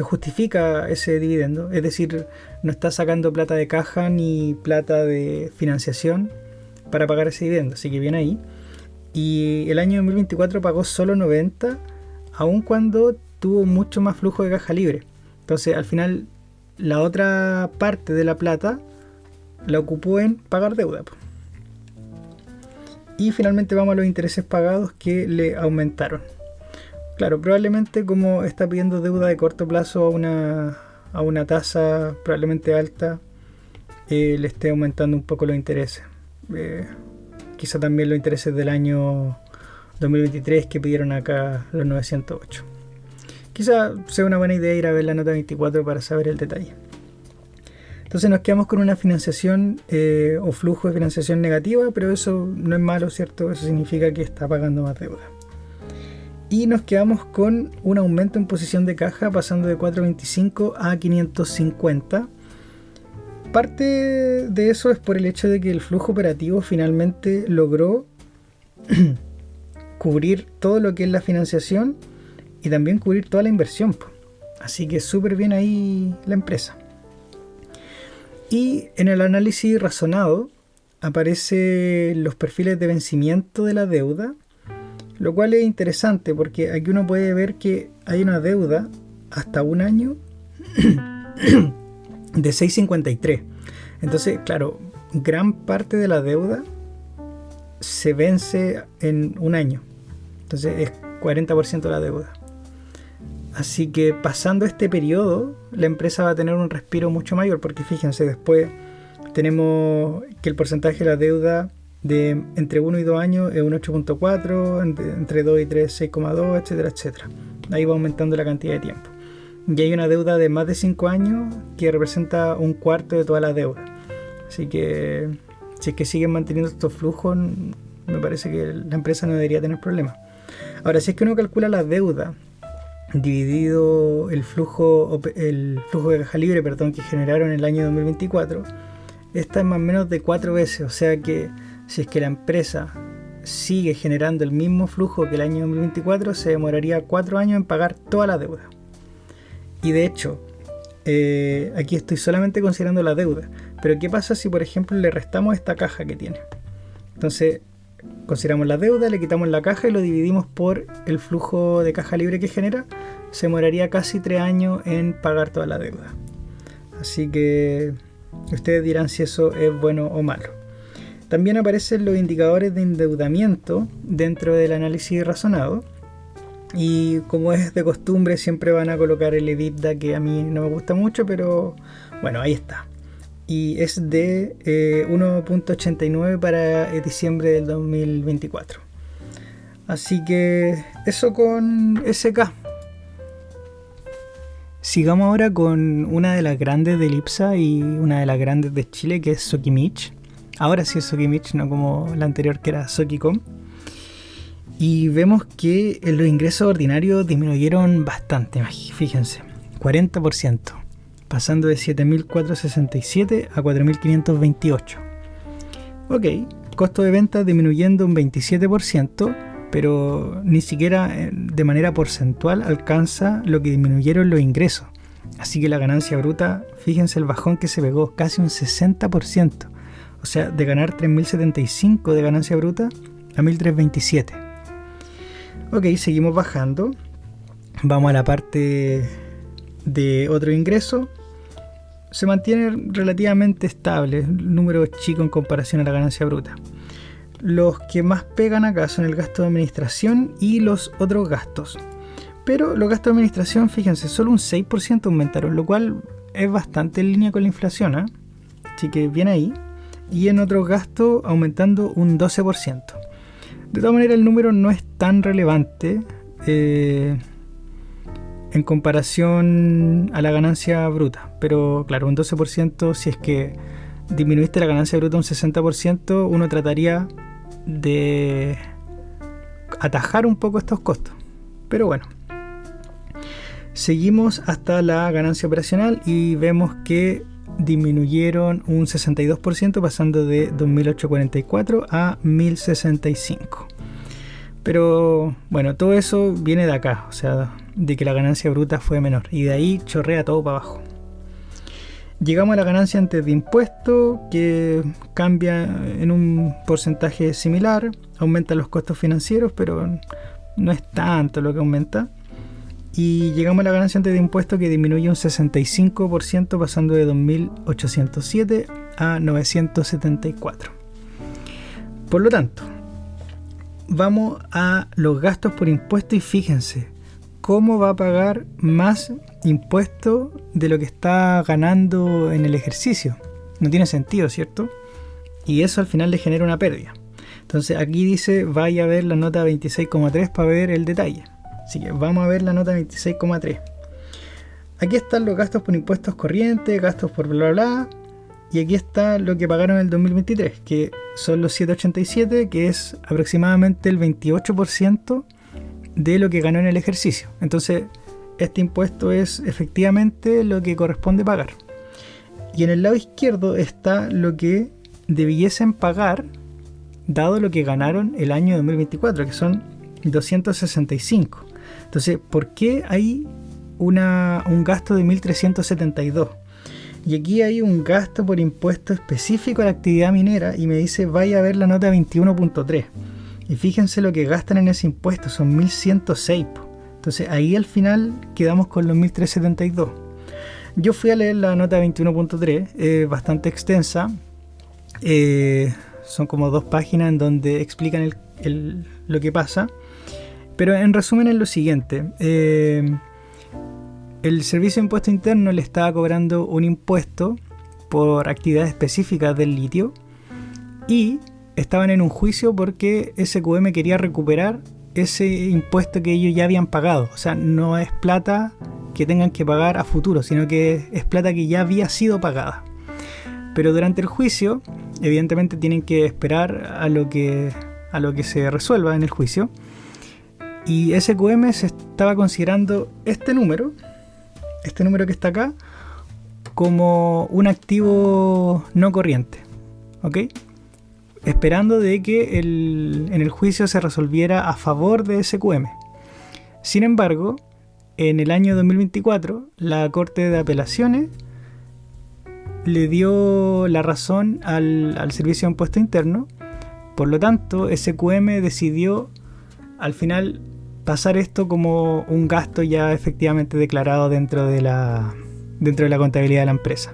justifica ese dividendo, es decir, no está sacando plata de caja ni plata de financiación para pagar ese dividendo, así que bien ahí. Y el año 2024 pagó solo 90, aun cuando tuvo mucho más flujo de caja libre. Entonces al final la otra parte de la plata la ocupó en pagar deuda. Y finalmente vamos a los intereses pagados, que le aumentaron. Claro, probablemente como está pidiendo deuda de corto plazo a una tasa probablemente alta, le esté aumentando un poco los intereses. Quizá también los intereses del año 2023 que pidieron acá los 908. Quizá sea una buena idea ir a ver la nota 24 para saber el detalle. Entonces nos quedamos con una financiación o flujo de financiación negativa, pero eso no es malo, ¿cierto? Eso significa que está pagando más deuda. Y nos quedamos con un aumento en posición de caja pasando de 425 a 550. Parte de eso es por el hecho de que el flujo operativo finalmente logró cubrir todo lo que es la financiación y también cubrir toda la inversión. Así que súper bien ahí la empresa. Y en el análisis razonado aparecen los perfiles de vencimiento de la deuda, lo cual es interesante porque aquí uno puede ver que hay una deuda hasta un año de 6.53. Entonces, claro, gran parte de la deuda se vence en un año. Entonces es 40% de la deuda. Así que pasando este periodo, la empresa va a tener un respiro mucho mayor, porque fíjense, después tenemos que el porcentaje de la deuda de entre 1 y 2 años es un 8.4, entre 2 y 3 6.2, etcétera, etcétera. Ahí va aumentando la cantidad de tiempo. Y hay una deuda de más de 5 años que representa un cuarto de toda la deuda. Así que si es que siguen manteniendo estos flujos, me parece que la empresa no debería tener problemas. Ahora, si es que uno calcula la deuda dividido el flujo de caja libre, que generaron en el año 2024, esta es más o menos de 4 veces. O sea que si es que la empresa sigue generando el mismo flujo que el año 2024, se demoraría 4 años en pagar toda la deuda. Y de hecho, aquí estoy solamente considerando la deuda, pero ¿qué pasa si por ejemplo le restamos esta caja que tiene? Entonces consideramos la deuda, le quitamos la caja y lo dividimos por el flujo de caja libre que genera. Se demoraría casi 3 años en pagar toda la deuda. Así que ustedes dirán si eso es bueno o malo. También aparecen los indicadores de endeudamiento dentro del análisis razonado. Y como es de costumbre, siempre van a colocar el EBITDA, que a mí no me gusta mucho, pero bueno, ahí está. Y es de 1.89 para diciembre del 2024. Así que eso con SK. Sigamos ahora con una de las grandes de IPSA y una de las grandes de Chile, que es Sokimich. Ahora sí es Sokimich, no como la anterior que era Sokicom. Y vemos que los ingresos ordinarios disminuyeron bastante, fíjense, 40%. Pasando de 7.467 a 4.528. Ok, costo de ventas disminuyendo un 27%, pero ni siquiera de manera porcentual alcanza lo que disminuyeron los ingresos. Así que la ganancia bruta, fíjense el bajón que se pegó, casi un 60%. O sea, de ganar 3.075 de ganancia bruta a 1.327. Ok, seguimos bajando. Vamos a la parte de otro ingreso. Se mantiene relativamente estable, el número es chico en comparación a la ganancia bruta. los que más pegan acá son el gasto de administración y los otros gastos. Pero los gastos de administración, fíjense, solo un 6% aumentaron, lo cual es bastante en línea con la inflación, ¿eh? Así que bien ahí. Y en otros gastos aumentando un 12%. De todas maneras, el número no es tan relevante en comparación a la ganancia bruta. Pero claro, un 12%, si es que disminuiste la ganancia bruta un 60%, uno trataría de atajar un poco estos costos. Pero bueno, seguimos hasta la ganancia operacional y vemos que disminuyeron un 62%, pasando de 2.844 a 1.065. Pero bueno, todo eso viene de acá, o sea, de que la ganancia bruta fue menor, y de ahí chorrea todo para abajo. Llegamos a la ganancia antes de impuesto, que cambia en un porcentaje similar. Aumentan los costos financieros, pero no es tanto lo que aumenta. Y llegamos a la ganancia antes de impuesto, que disminuye un 65%, pasando de 2.807 a 974. Por lo tanto, vamos a los gastos por impuesto y fíjense cómo va a pagar más impuesto de lo que está ganando en el ejercicio. No tiene sentido, ¿cierto? Y eso al final le genera una pérdida. Entonces aquí dice, vaya a ver la nota 26,3 para ver el detalle. Así que vamos a ver la nota 26,3. Aquí están los gastos por impuestos corrientes, gastos por bla bla, y aquí está lo que pagaron en el 2023, que son los 787, que es aproximadamente el 28% de lo que ganó en el ejercicio. Entonces, este impuesto es efectivamente lo que corresponde pagar. Y en el lado izquierdo está lo que debiesen pagar, dado lo que ganaron el año 2024, que son 265. Entonces, ¿por qué hay un gasto de 1.372? Y aquí hay un gasto por impuesto específico a la actividad minera y me dice, vaya a ver la nota 21.3. Y fíjense lo que gastan en ese impuesto, son 1.106. Entonces ahí al final quedamos con los 1.372. Yo fui a leer la nota 21.3, bastante extensa. Son como 2 páginas en donde explican lo que pasa. Pero en resumen es lo siguiente. El Servicio de Impuesto Interno le estaba cobrando un impuesto por actividades específicas del litio y estaban en un juicio porque SQM quería recuperar ese impuesto que ellos ya habían pagado. O sea, no es plata que tengan que pagar a futuro, sino que es plata que ya había sido pagada. Pero durante el juicio, evidentemente tienen que esperar a lo que se resuelva en el juicio. Y SQM se estaba considerando este número que está acá, como un activo no corriente, ¿ok? Esperando de que en el juicio se resolviera a favor de SQM. Sin embargo, en el año 2024, la Corte de Apelaciones le dio la razón al Servicio de Impuesto Interno. Por lo tanto, SQM decidió al final pasar esto como un gasto ya efectivamente declarado dentro de la contabilidad de la empresa.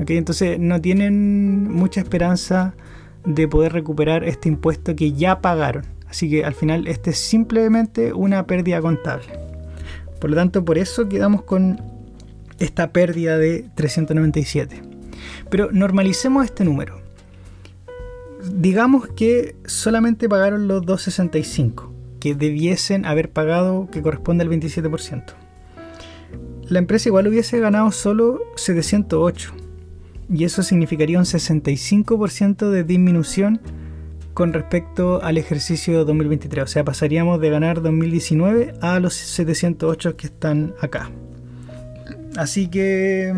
¿Okay? Entonces no tienen mucha esperanza de poder recuperar este impuesto que ya pagaron. Así que al final este es simplemente una pérdida contable. Por lo tanto, por eso quedamos con esta pérdida de 397. Pero normalicemos este número. Digamos que solamente pagaron los 265. Que debiesen haber pagado, que corresponde al 27%. La empresa igual hubiese ganado solo 708 y eso significaría un 65% de disminución con respecto al ejercicio 2023. O sea, pasaríamos de ganar 2019 a los 708 que están acá. Así que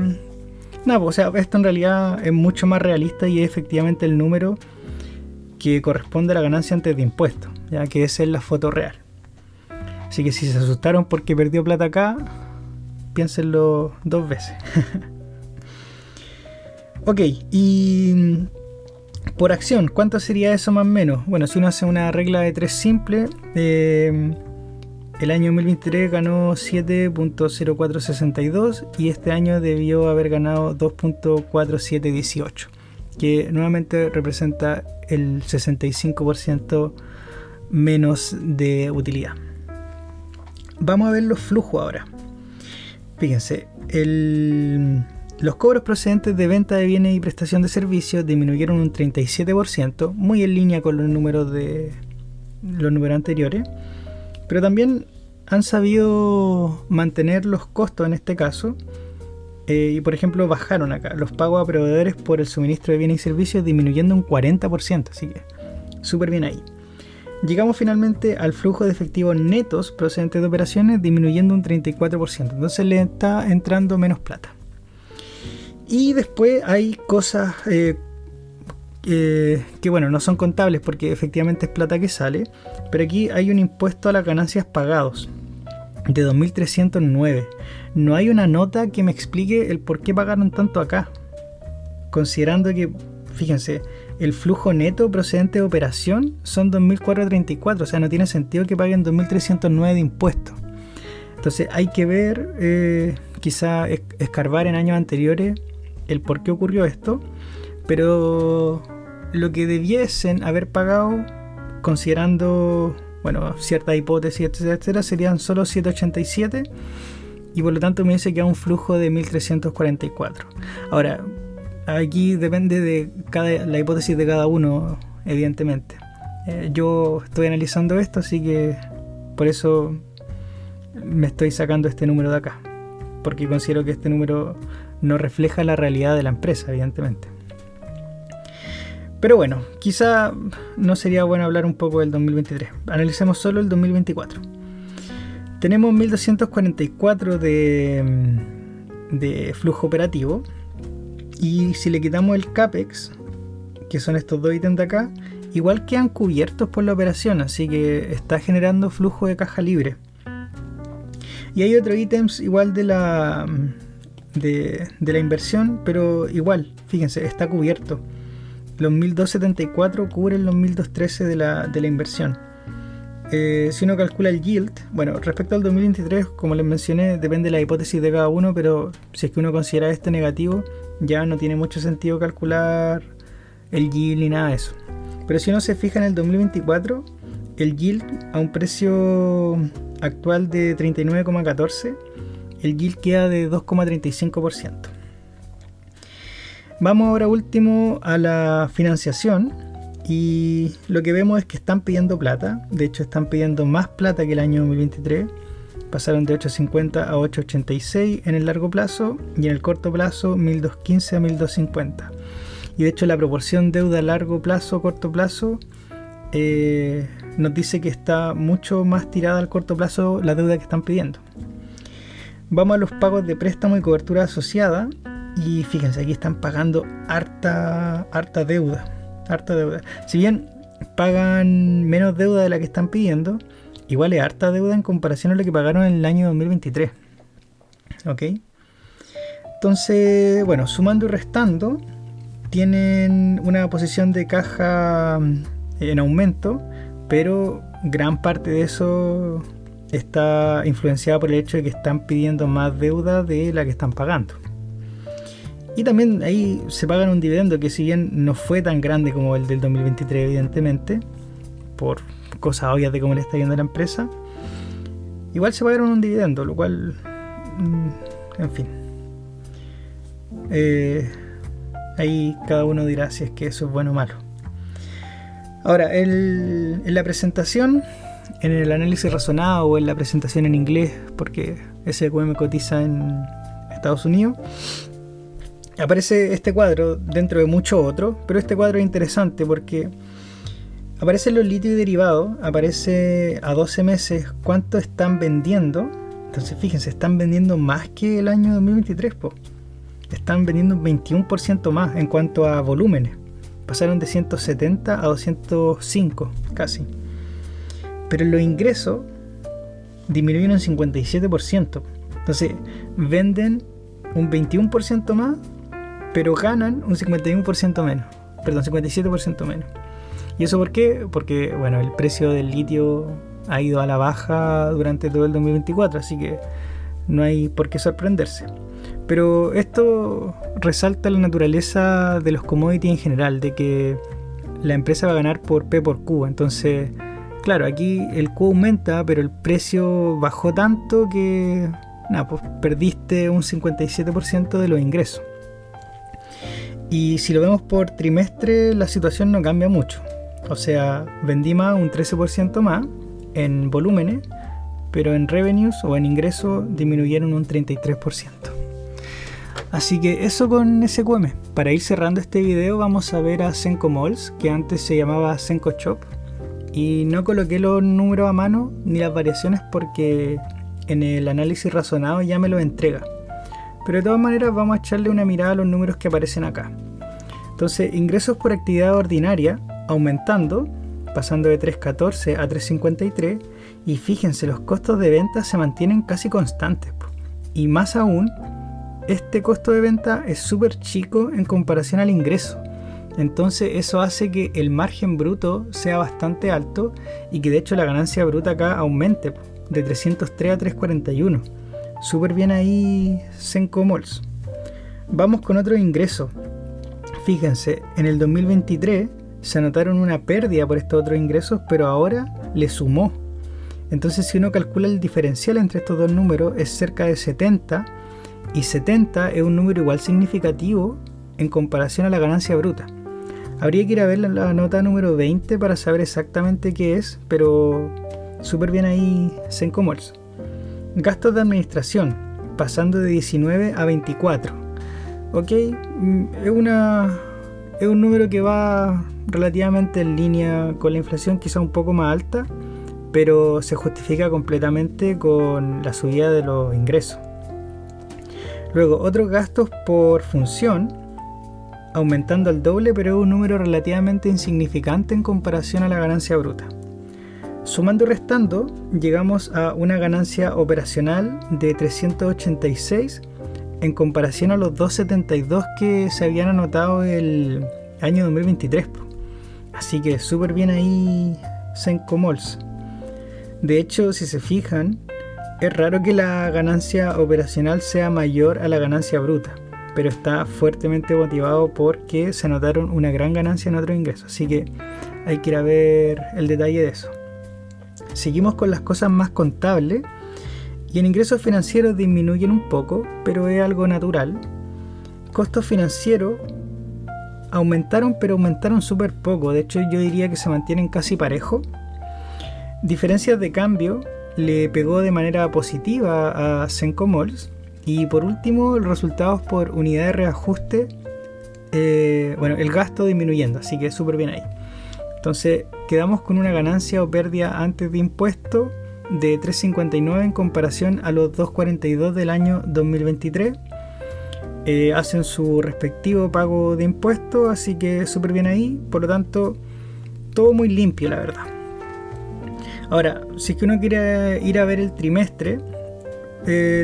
nada, o sea, esto en realidad es mucho más realista y es efectivamente el número que corresponde a la ganancia antes de impuestos, ya que esa es la foto real. Así que si se asustaron porque perdió plata acá, piénsenlo 2 veces. Ok, y por acción, ¿cuánto sería eso más o menos? Bueno, si uno hace una regla de 3 simple, el año 2023 ganó 7.0462 y este año debió haber ganado 2.4718, que nuevamente representa el 65% menos de utilidad. Vamos a ver los flujos ahora. Fíjense, los cobros procedentes de venta de bienes y prestación de servicios disminuyeron un 37%, muy en línea con los números anteriores, pero también han sabido mantener los costos en este caso, y por ejemplo bajaron acá los pagos a proveedores por el suministro de bienes y servicios disminuyendo un 40%, así que súper bien ahí. Llegamos finalmente al flujo de efectivos netos procedentes de operaciones disminuyendo un 34%, entonces le está entrando menos plata. Y después hay cosas que bueno, no son contables porque efectivamente es plata que sale, pero aquí hay un impuesto a las ganancias pagados de 2.309. No hay una nota que me explique el por qué pagaron tanto acá, considerando que, fíjense, el flujo neto procedente de operación son 2.434, o sea, no tiene sentido que paguen 2.309 de impuestos. Entonces hay que ver, quizá escarbar en años anteriores el por qué ocurrió esto, pero lo que debiesen haber pagado, considerando, bueno, ciertas hipótesis, etcétera, serían solo 787, y por lo tanto me dice que hay un flujo de 1.344. Ahora, aquí depende de la hipótesis de cada uno, evidentemente. Yo estoy analizando esto, así que por eso me estoy sacando este número de acá, porque considero que este número no refleja la realidad de la empresa, evidentemente. Pero bueno, quizá no sería bueno hablar un poco del 2023. Analicemos solo el 2024. Tenemos 1.244 de flujo operativo, y si le quitamos el CAPEX, que son estos dos ítems de acá, igual quedan cubiertos por la operación, así que está generando flujo de caja libre. Y hay otros ítems igual de la inversión, pero igual, fíjense, está cubierto. Los 1.274 cubren los 1.213 de la inversión. Si uno calcula el yield, bueno, respecto al 2023, como les mencioné, depende de la hipótesis de cada uno, pero si es que uno considera este negativo, ya no tiene mucho sentido calcular el yield ni nada de eso. Pero si uno se fija en el 2024, el yield a un precio actual de 39,14, el yield queda de 2,35%. Vamos ahora último a la financiación, y lo que vemos es que están pidiendo plata. De hecho están pidiendo más plata que el año 2023. Pasaron de 8.50 a 8.86 en el largo plazo, y en el corto plazo 1.215 a 1.250. Y de hecho la proporción deuda largo plazo corto plazo nos dice que está mucho más tirada al corto plazo la deuda que están pidiendo. Vamos a los pagos de préstamo y cobertura asociada, y fíjense, aquí están pagando harta deuda. Si bien pagan menos deuda de la que están pidiendo, igual es harta deuda en comparación a lo que pagaron en el año 2023. ¿Ok? Entonces, bueno, sumando y restando, tienen una posición de caja en aumento, pero gran parte de eso está influenciada por el hecho de que están pidiendo más deuda de la que están pagando. Y también ahí se pagan un dividendo que, si bien no fue tan grande como el del 2023, evidentemente, por cosas obvias de cómo le está yendo a la empresa, igual se pagaron un dividendo, lo cual, en fin, ahí cada uno dirá si es que eso es bueno o malo. Ahora, en la presentación, en el análisis razonado o en la presentación en inglés, porque SQM cotiza en Estados Unidos, aparece este cuadro dentro de muchos otros, pero este cuadro es interesante porque aparecen los líquidos y derivados, aparece a 12 meses cuánto están vendiendo. Entonces fíjense, están vendiendo más que el año 2023, están vendiendo un 21% más en cuanto a volúmenes. Pasaron de 170 a 205 casi. Pero los ingresos disminuyeron un 57%. Entonces venden un 21% más, pero ganan un 51% menos. Perdón, 57% menos. ¿Y eso por qué? Porque, bueno, el precio del litio ha ido a la baja durante todo el 2024, así que no hay por qué sorprenderse. Pero esto resalta la naturaleza de los commodities en general, de que la empresa va a ganar por P por Q. Entonces, claro, aquí el Q aumenta, pero el precio bajó tanto que pues perdiste un 57% de los ingresos. Y si lo vemos por trimestre, la situación no cambia mucho. O sea, vendí más, un 13% más en volúmenes, pero en revenues o en ingresos disminuyeron un 33%. Así que eso con SQM. Para ir cerrando este video vamos a ver a Senko Malls, que antes se llamaba Senko Shop. Y no coloqué los números a mano ni las variaciones porque en el análisis razonado ya me lo entrega. Pero de todas maneras vamos a echarle una mirada a los números que aparecen acá. Entonces, ingresos por actividad ordinaria aumentando, pasando de 3.14 a 3.53, y fíjense, los costos de venta se mantienen casi constantes. Y más aún, este costo de venta es súper chico en comparación al ingreso. Entonces eso hace que el margen bruto sea bastante alto y que de hecho la ganancia bruta acá aumente de 303 a 341. Súper bien ahí Senko Malls. Vamos con otro ingreso. Fíjense, en el 2023 se anotaron una pérdida por estos otros ingresos, pero ahora le sumó. Entonces si uno calcula el diferencial entre estos dos números es cerca de 70, y 70 es un número igual significativo en comparación a la ganancia bruta. Habría que ir a ver la nota número 20 para saber exactamente qué es, pero súper bien ahí Senko Malls. Gastos de administración, pasando de 19 a 24. Ok, es un número que va relativamente en línea con la inflación, quizá un poco más alta, pero se justifica completamente con la subida de los ingresos. Luego, otros gastos por función, aumentando al doble, pero es un número relativamente insignificante en comparación a la ganancia bruta. Sumando y restando, llegamos a una ganancia operacional de 386 en comparación a los 272 que se habían anotado el año 2023. Así que súper bien ahí Senko Malls. De hecho, si se fijan, es raro que la ganancia operacional sea mayor a la ganancia bruta, pero está fuertemente motivado porque se anotaron una gran ganancia en otros ingresos, así que hay que ir a ver el detalle de eso. Seguimos con las cosas más contables y en ingresos financieros disminuyen un poco, pero es algo natural. Costos financieros aumentaron, pero aumentaron súper poco, de hecho yo diría que se mantienen casi parejos. Diferencias de cambio le pegó de manera positiva a Senko Malls. Y por último, los resultados por unidad de reajuste, el gasto disminuyendo, así que súper bien ahí. Entonces quedamos con una ganancia o pérdida antes de impuesto de 3.59 en comparación a los 2.42 del año 2023. Hacen su respectivo pago de impuestos, así que súper bien ahí. Por lo tanto, todo muy limpio, la verdad. Ahora, si es que uno quiere ir a ver el trimestre,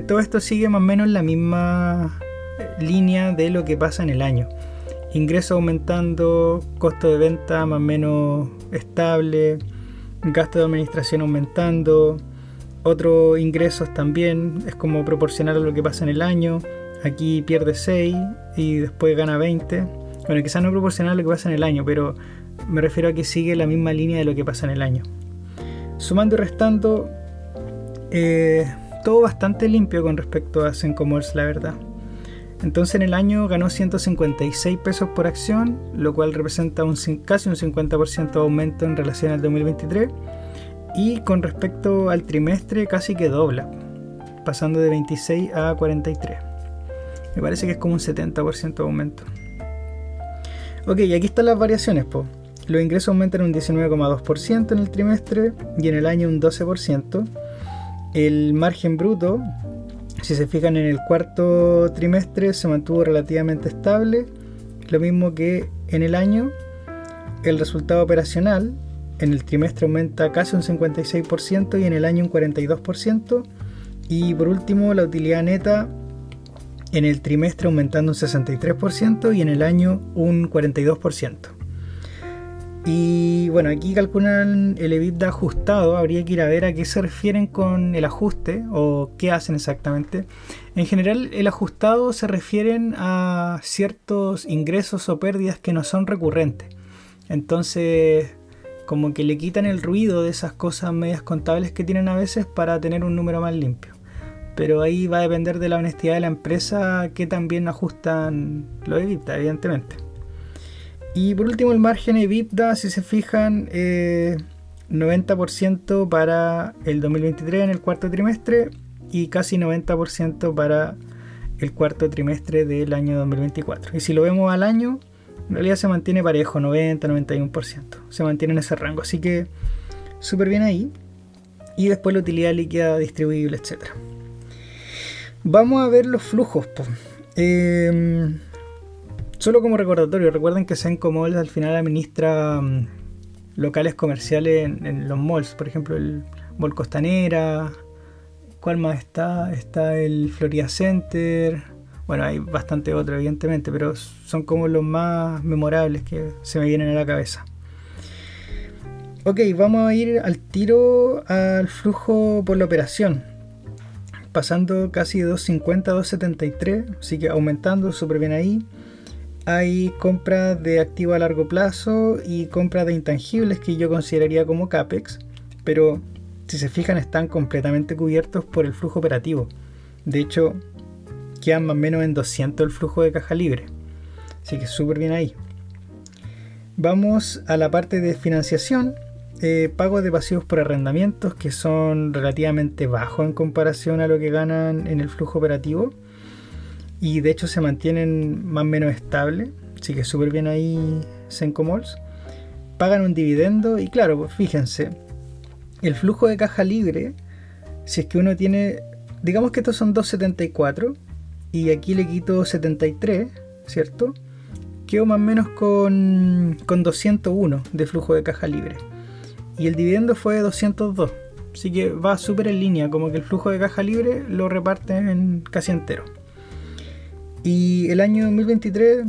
todo esto sigue más o menos la misma línea de lo que pasa en el año. Ingresos aumentando, costo de venta más o menos estable, gasto de administración aumentando, otros ingresos también, es como proporcional a lo que pasa en el año. Aquí pierde 6 y después gana 20. Bueno, quizás no proporcional a lo que pasa en el año, pero me refiero a que sigue la misma línea de lo que pasa en el año. Sumando y restando, todo bastante limpio con respecto a Senko Malls, la verdad. Entonces en el año ganó 156 pesos por acción, lo cual representa casi un 50% de aumento en relación al 2023. Y con respecto al trimestre casi que dobla, pasando de 26 a 43. Me parece que es como un 70% de aumento. Ok, y aquí están las variaciones, Los ingresos aumentan un 19,2% en el trimestre y en el año un 12%. El margen bruto, si se fijan en el cuarto trimestre, se mantuvo relativamente estable, lo mismo que en el año. El resultado operacional en el trimestre aumenta casi un 56% y en el año un 42%. Y por último, la utilidad neta en el trimestre aumentando un 63% y en el año un 42%. Y bueno, aquí calculan el EBITDA ajustado. Habría que ir a ver a qué se refieren con el ajuste o qué hacen exactamente. En general, el ajustado se refieren a ciertos ingresos o pérdidas que no son recurrentes. Entonces, como que le quitan el ruido de esas cosas medias contables que tienen a veces para tener un número más limpio. Pero ahí va a depender de la honestidad de la empresa que también ajustan los EBITDA, evidentemente. Y por último, el margen EBITDA, si se fijan, 90% para el 2023 en el cuarto trimestre y casi 90% para el cuarto trimestre del año 2024. Y si lo vemos al año, en realidad se mantiene parejo, 90-91%. Se mantiene en ese rango, así que súper bien ahí. Y después la utilidad líquida distribuible, etc. Vamos a ver los flujos. Solo como recordatorio, recuerden que Senco Malls al final administra locales comerciales en los malls. Por ejemplo, el Mall Costanera. ¿Cuál más está? Está el Florida Center. Bueno, hay bastante otro, evidentemente, pero son como los más memorables que se me vienen a la cabeza. Ok, vamos a ir al tiro al flujo por la operación. Pasando casi de 2.50 a 2.73, así que aumentando súper bien ahí. Hay compras de activos a largo plazo y compras de intangibles que yo consideraría como CAPEX, pero si se fijan están completamente cubiertos por el flujo operativo. De hecho, quedan más o menos en 200 el flujo de caja libre, así que súper bien ahí. Vamos a la parte de financiación. Pagos de pasivos por arrendamientos que son relativamente bajos en comparación a lo que ganan en el flujo operativo y de hecho se mantienen más o menos estables, así que súper bien ahí Senco Malls. Pagan un dividendo y claro, pues fíjense, el flujo de caja libre, si es que uno tiene, digamos que estos son 2.74 y aquí le quito 73, ¿cierto? Quedo más o menos con 201 de flujo de caja libre. Y el dividendo fue 202, así que va súper en línea, como que el flujo de caja libre lo reparten en casi entero. Y el año 2023,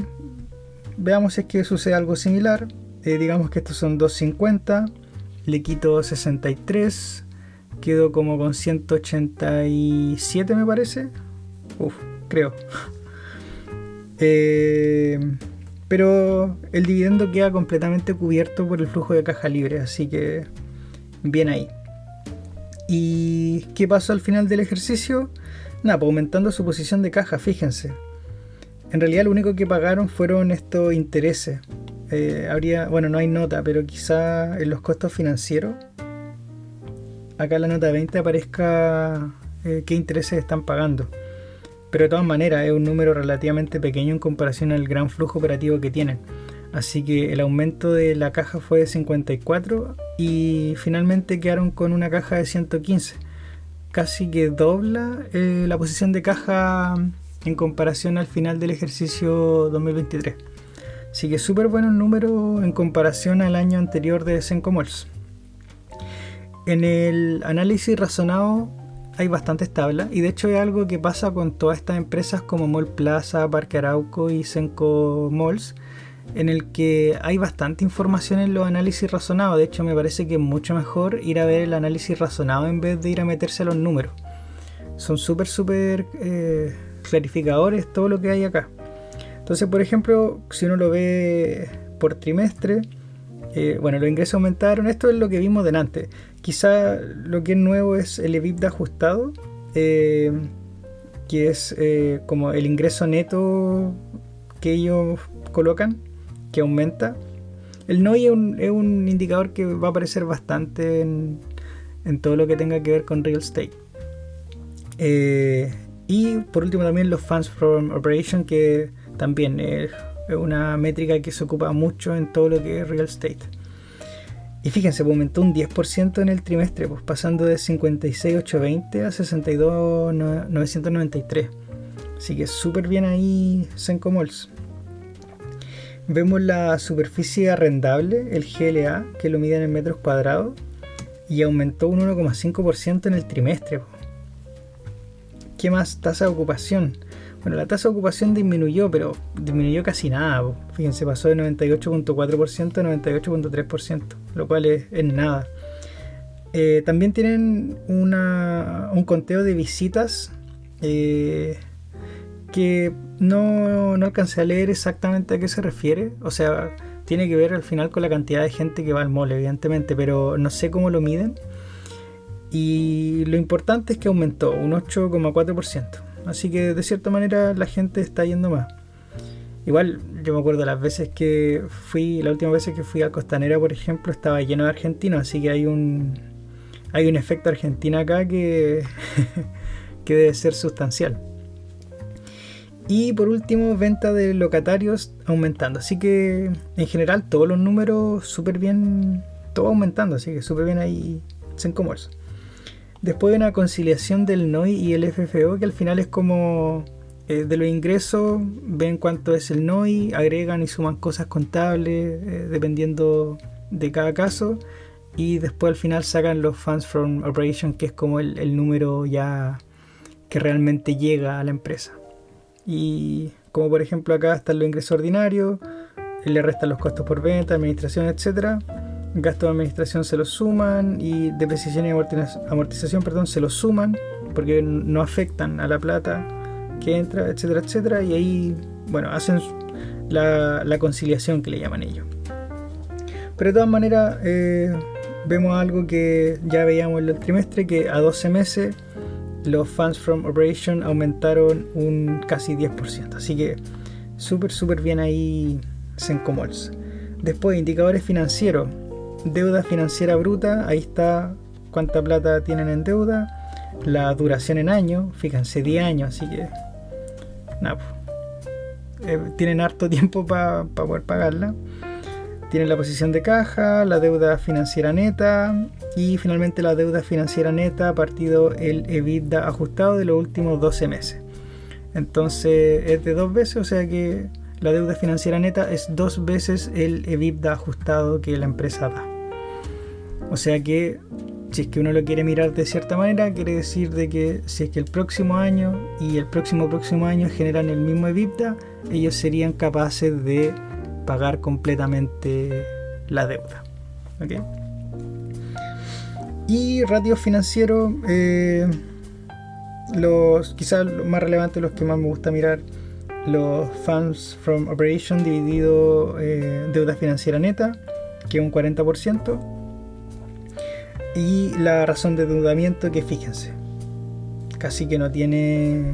veamos si es que sucede algo similar. Digamos que estos son 250, le quito 63, quedo como con 187 me parece. Creo. Pero el dividendo queda completamente cubierto por el flujo de caja libre, así que bien ahí. ¿Y qué pasó al final del ejercicio? Nada, pues aumentando su posición de caja, fíjense. En realidad lo único que pagaron fueron estos intereses. Bueno, no hay nota, pero quizá en los costos financieros, acá en la nota 20 aparezca qué intereses están pagando. Pero de todas maneras es un número relativamente pequeño en comparación al gran flujo operativo que tienen. Así que el aumento de la caja fue de 54 y finalmente quedaron con una caja de 115. Casi que dobla la posición de caja en comparación al final del ejercicio 2023. Así que súper bueno el número en comparación al año anterior de Senco Malls. En el análisis razonado hay bastantes tablas y de hecho es algo que pasa con todas estas empresas como Mall Plaza, Parque Arauco y Senco Malls, en el que hay bastante información en los análisis razonados. De hecho me parece que es mucho mejor ir a ver el análisis razonado en vez de ir a meterse a los números. Son súper clarificadores todo lo que hay acá. Entonces, por ejemplo, si uno lo ve por trimestre, bueno, los ingresos aumentaron. Esto es lo que vimos delante. Quizá lo que es nuevo es el EBITDA ajustado, que es como el ingreso neto que ellos colocan, que aumenta. El NOI es un indicador que va a aparecer bastante en todo lo que tenga que ver con real estate. Y por último también los funds from operation, que también es una métrica que se ocupa mucho en todo lo que es real estate. Y fíjense, pues aumentó un 10% en el trimestre, pues pasando de 56.820 a 62.993. Así que súper bien ahí Senco Malls. Vemos la superficie arrendable, el GLA, que lo miden en metros cuadrados, y aumentó un 1,5% en el trimestre. ¿Qué más? Tasa de ocupación. Bueno, la tasa de ocupación disminuyó, pero disminuyó casi nada. Fíjense, pasó de 98.4% a 98.3%, lo cual es nada. También tienen un conteo de visitas que no alcancé a leer exactamente a qué se refiere. O sea, tiene que ver al final con la cantidad de gente que va al mall, evidentemente, pero no sé cómo lo miden. Y lo importante es que aumentó un 8,4%. Así que de cierta manera la gente está yendo más. Igual yo me acuerdo las veces que fui, la última vez que fui a Costanera, por ejemplo, estaba lleno de argentinos, así que hay un efecto Argentina acá que, que debe ser sustancial. Y por último, venta de locatarios aumentando. Así que en general todos los números súper bien, todo aumentando, así que súper bien ahí Cencomolls. Después de una conciliación del NOI y el FFO, que al final es como de los ingresos, ven cuánto es el NOI, agregan y suman cosas contables dependiendo de cada caso, y después al final sacan los Funds from Operation, que es como el número ya que realmente llega a la empresa. Y como por ejemplo acá están los ingresos ordinarios, le restan los costos por venta, administración, etcétera. Gastos de administración se los suman y depreciación y amortización, se los suman porque no afectan a la plata que entra, etcétera, etcétera. Y ahí, bueno, hacen la conciliación que le llaman ellos. Pero de todas maneras, vemos algo que ya veíamos en el trimestre, que a 12 meses los Funds from Operation aumentaron un casi 10%. Así que súper bien ahí Cencomolls. Después, indicadores financieros. Deuda financiera bruta, ahí está cuánta plata tienen en deuda. La duración en años, fíjense, 10 años, así que nada, tienen harto tiempo para poder pagarla. Tienen la posición de caja, la deuda financiera neta y finalmente la deuda financiera neta partido el EBITDA ajustado de los últimos 12 meses. Entonces es de 2 veces, o sea que la deuda financiera neta es 2 veces el EBITDA ajustado que la empresa da. O sea que si es que uno lo quiere mirar de cierta manera, quiere decir de que si es que el próximo año y el próximo año generan el mismo EBITDA, ellos serían capaces de pagar completamente la deuda. ¿Okay? Y ratios financieros, quizás los más relevantes, los que más me gusta mirar, los Funds from Operation dividido deuda financiera neta, que es un 40%, y la razón de endeudamiento, que fíjense, casi que no tiene,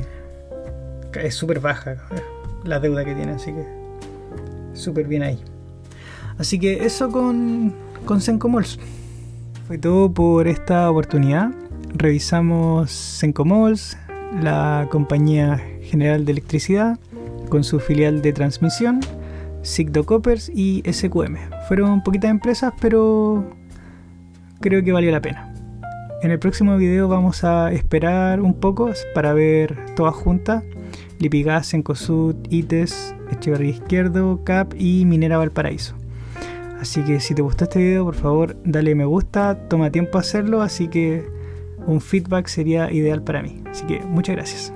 es súper baja la deuda que tiene, así que súper bien ahí. Así que eso con Cencomolls. Fue todo por esta oportunidad. Revisamos Cencomolls, la compañía general de electricidad, con su filial de transmisión, Sigdo Coppers y SQM. Fueron poquitas empresas, pero creo que valió la pena. En el próximo video vamos a esperar un poco para ver todas juntas: Lipigas, Cencosud, ITES, Echeverría Izquierdo, CAP y Minera Valparaíso. Así que si te gustó este video, por favor dale me gusta, toma tiempo hacerlo, así que un feedback sería ideal para mí. Así que muchas gracias.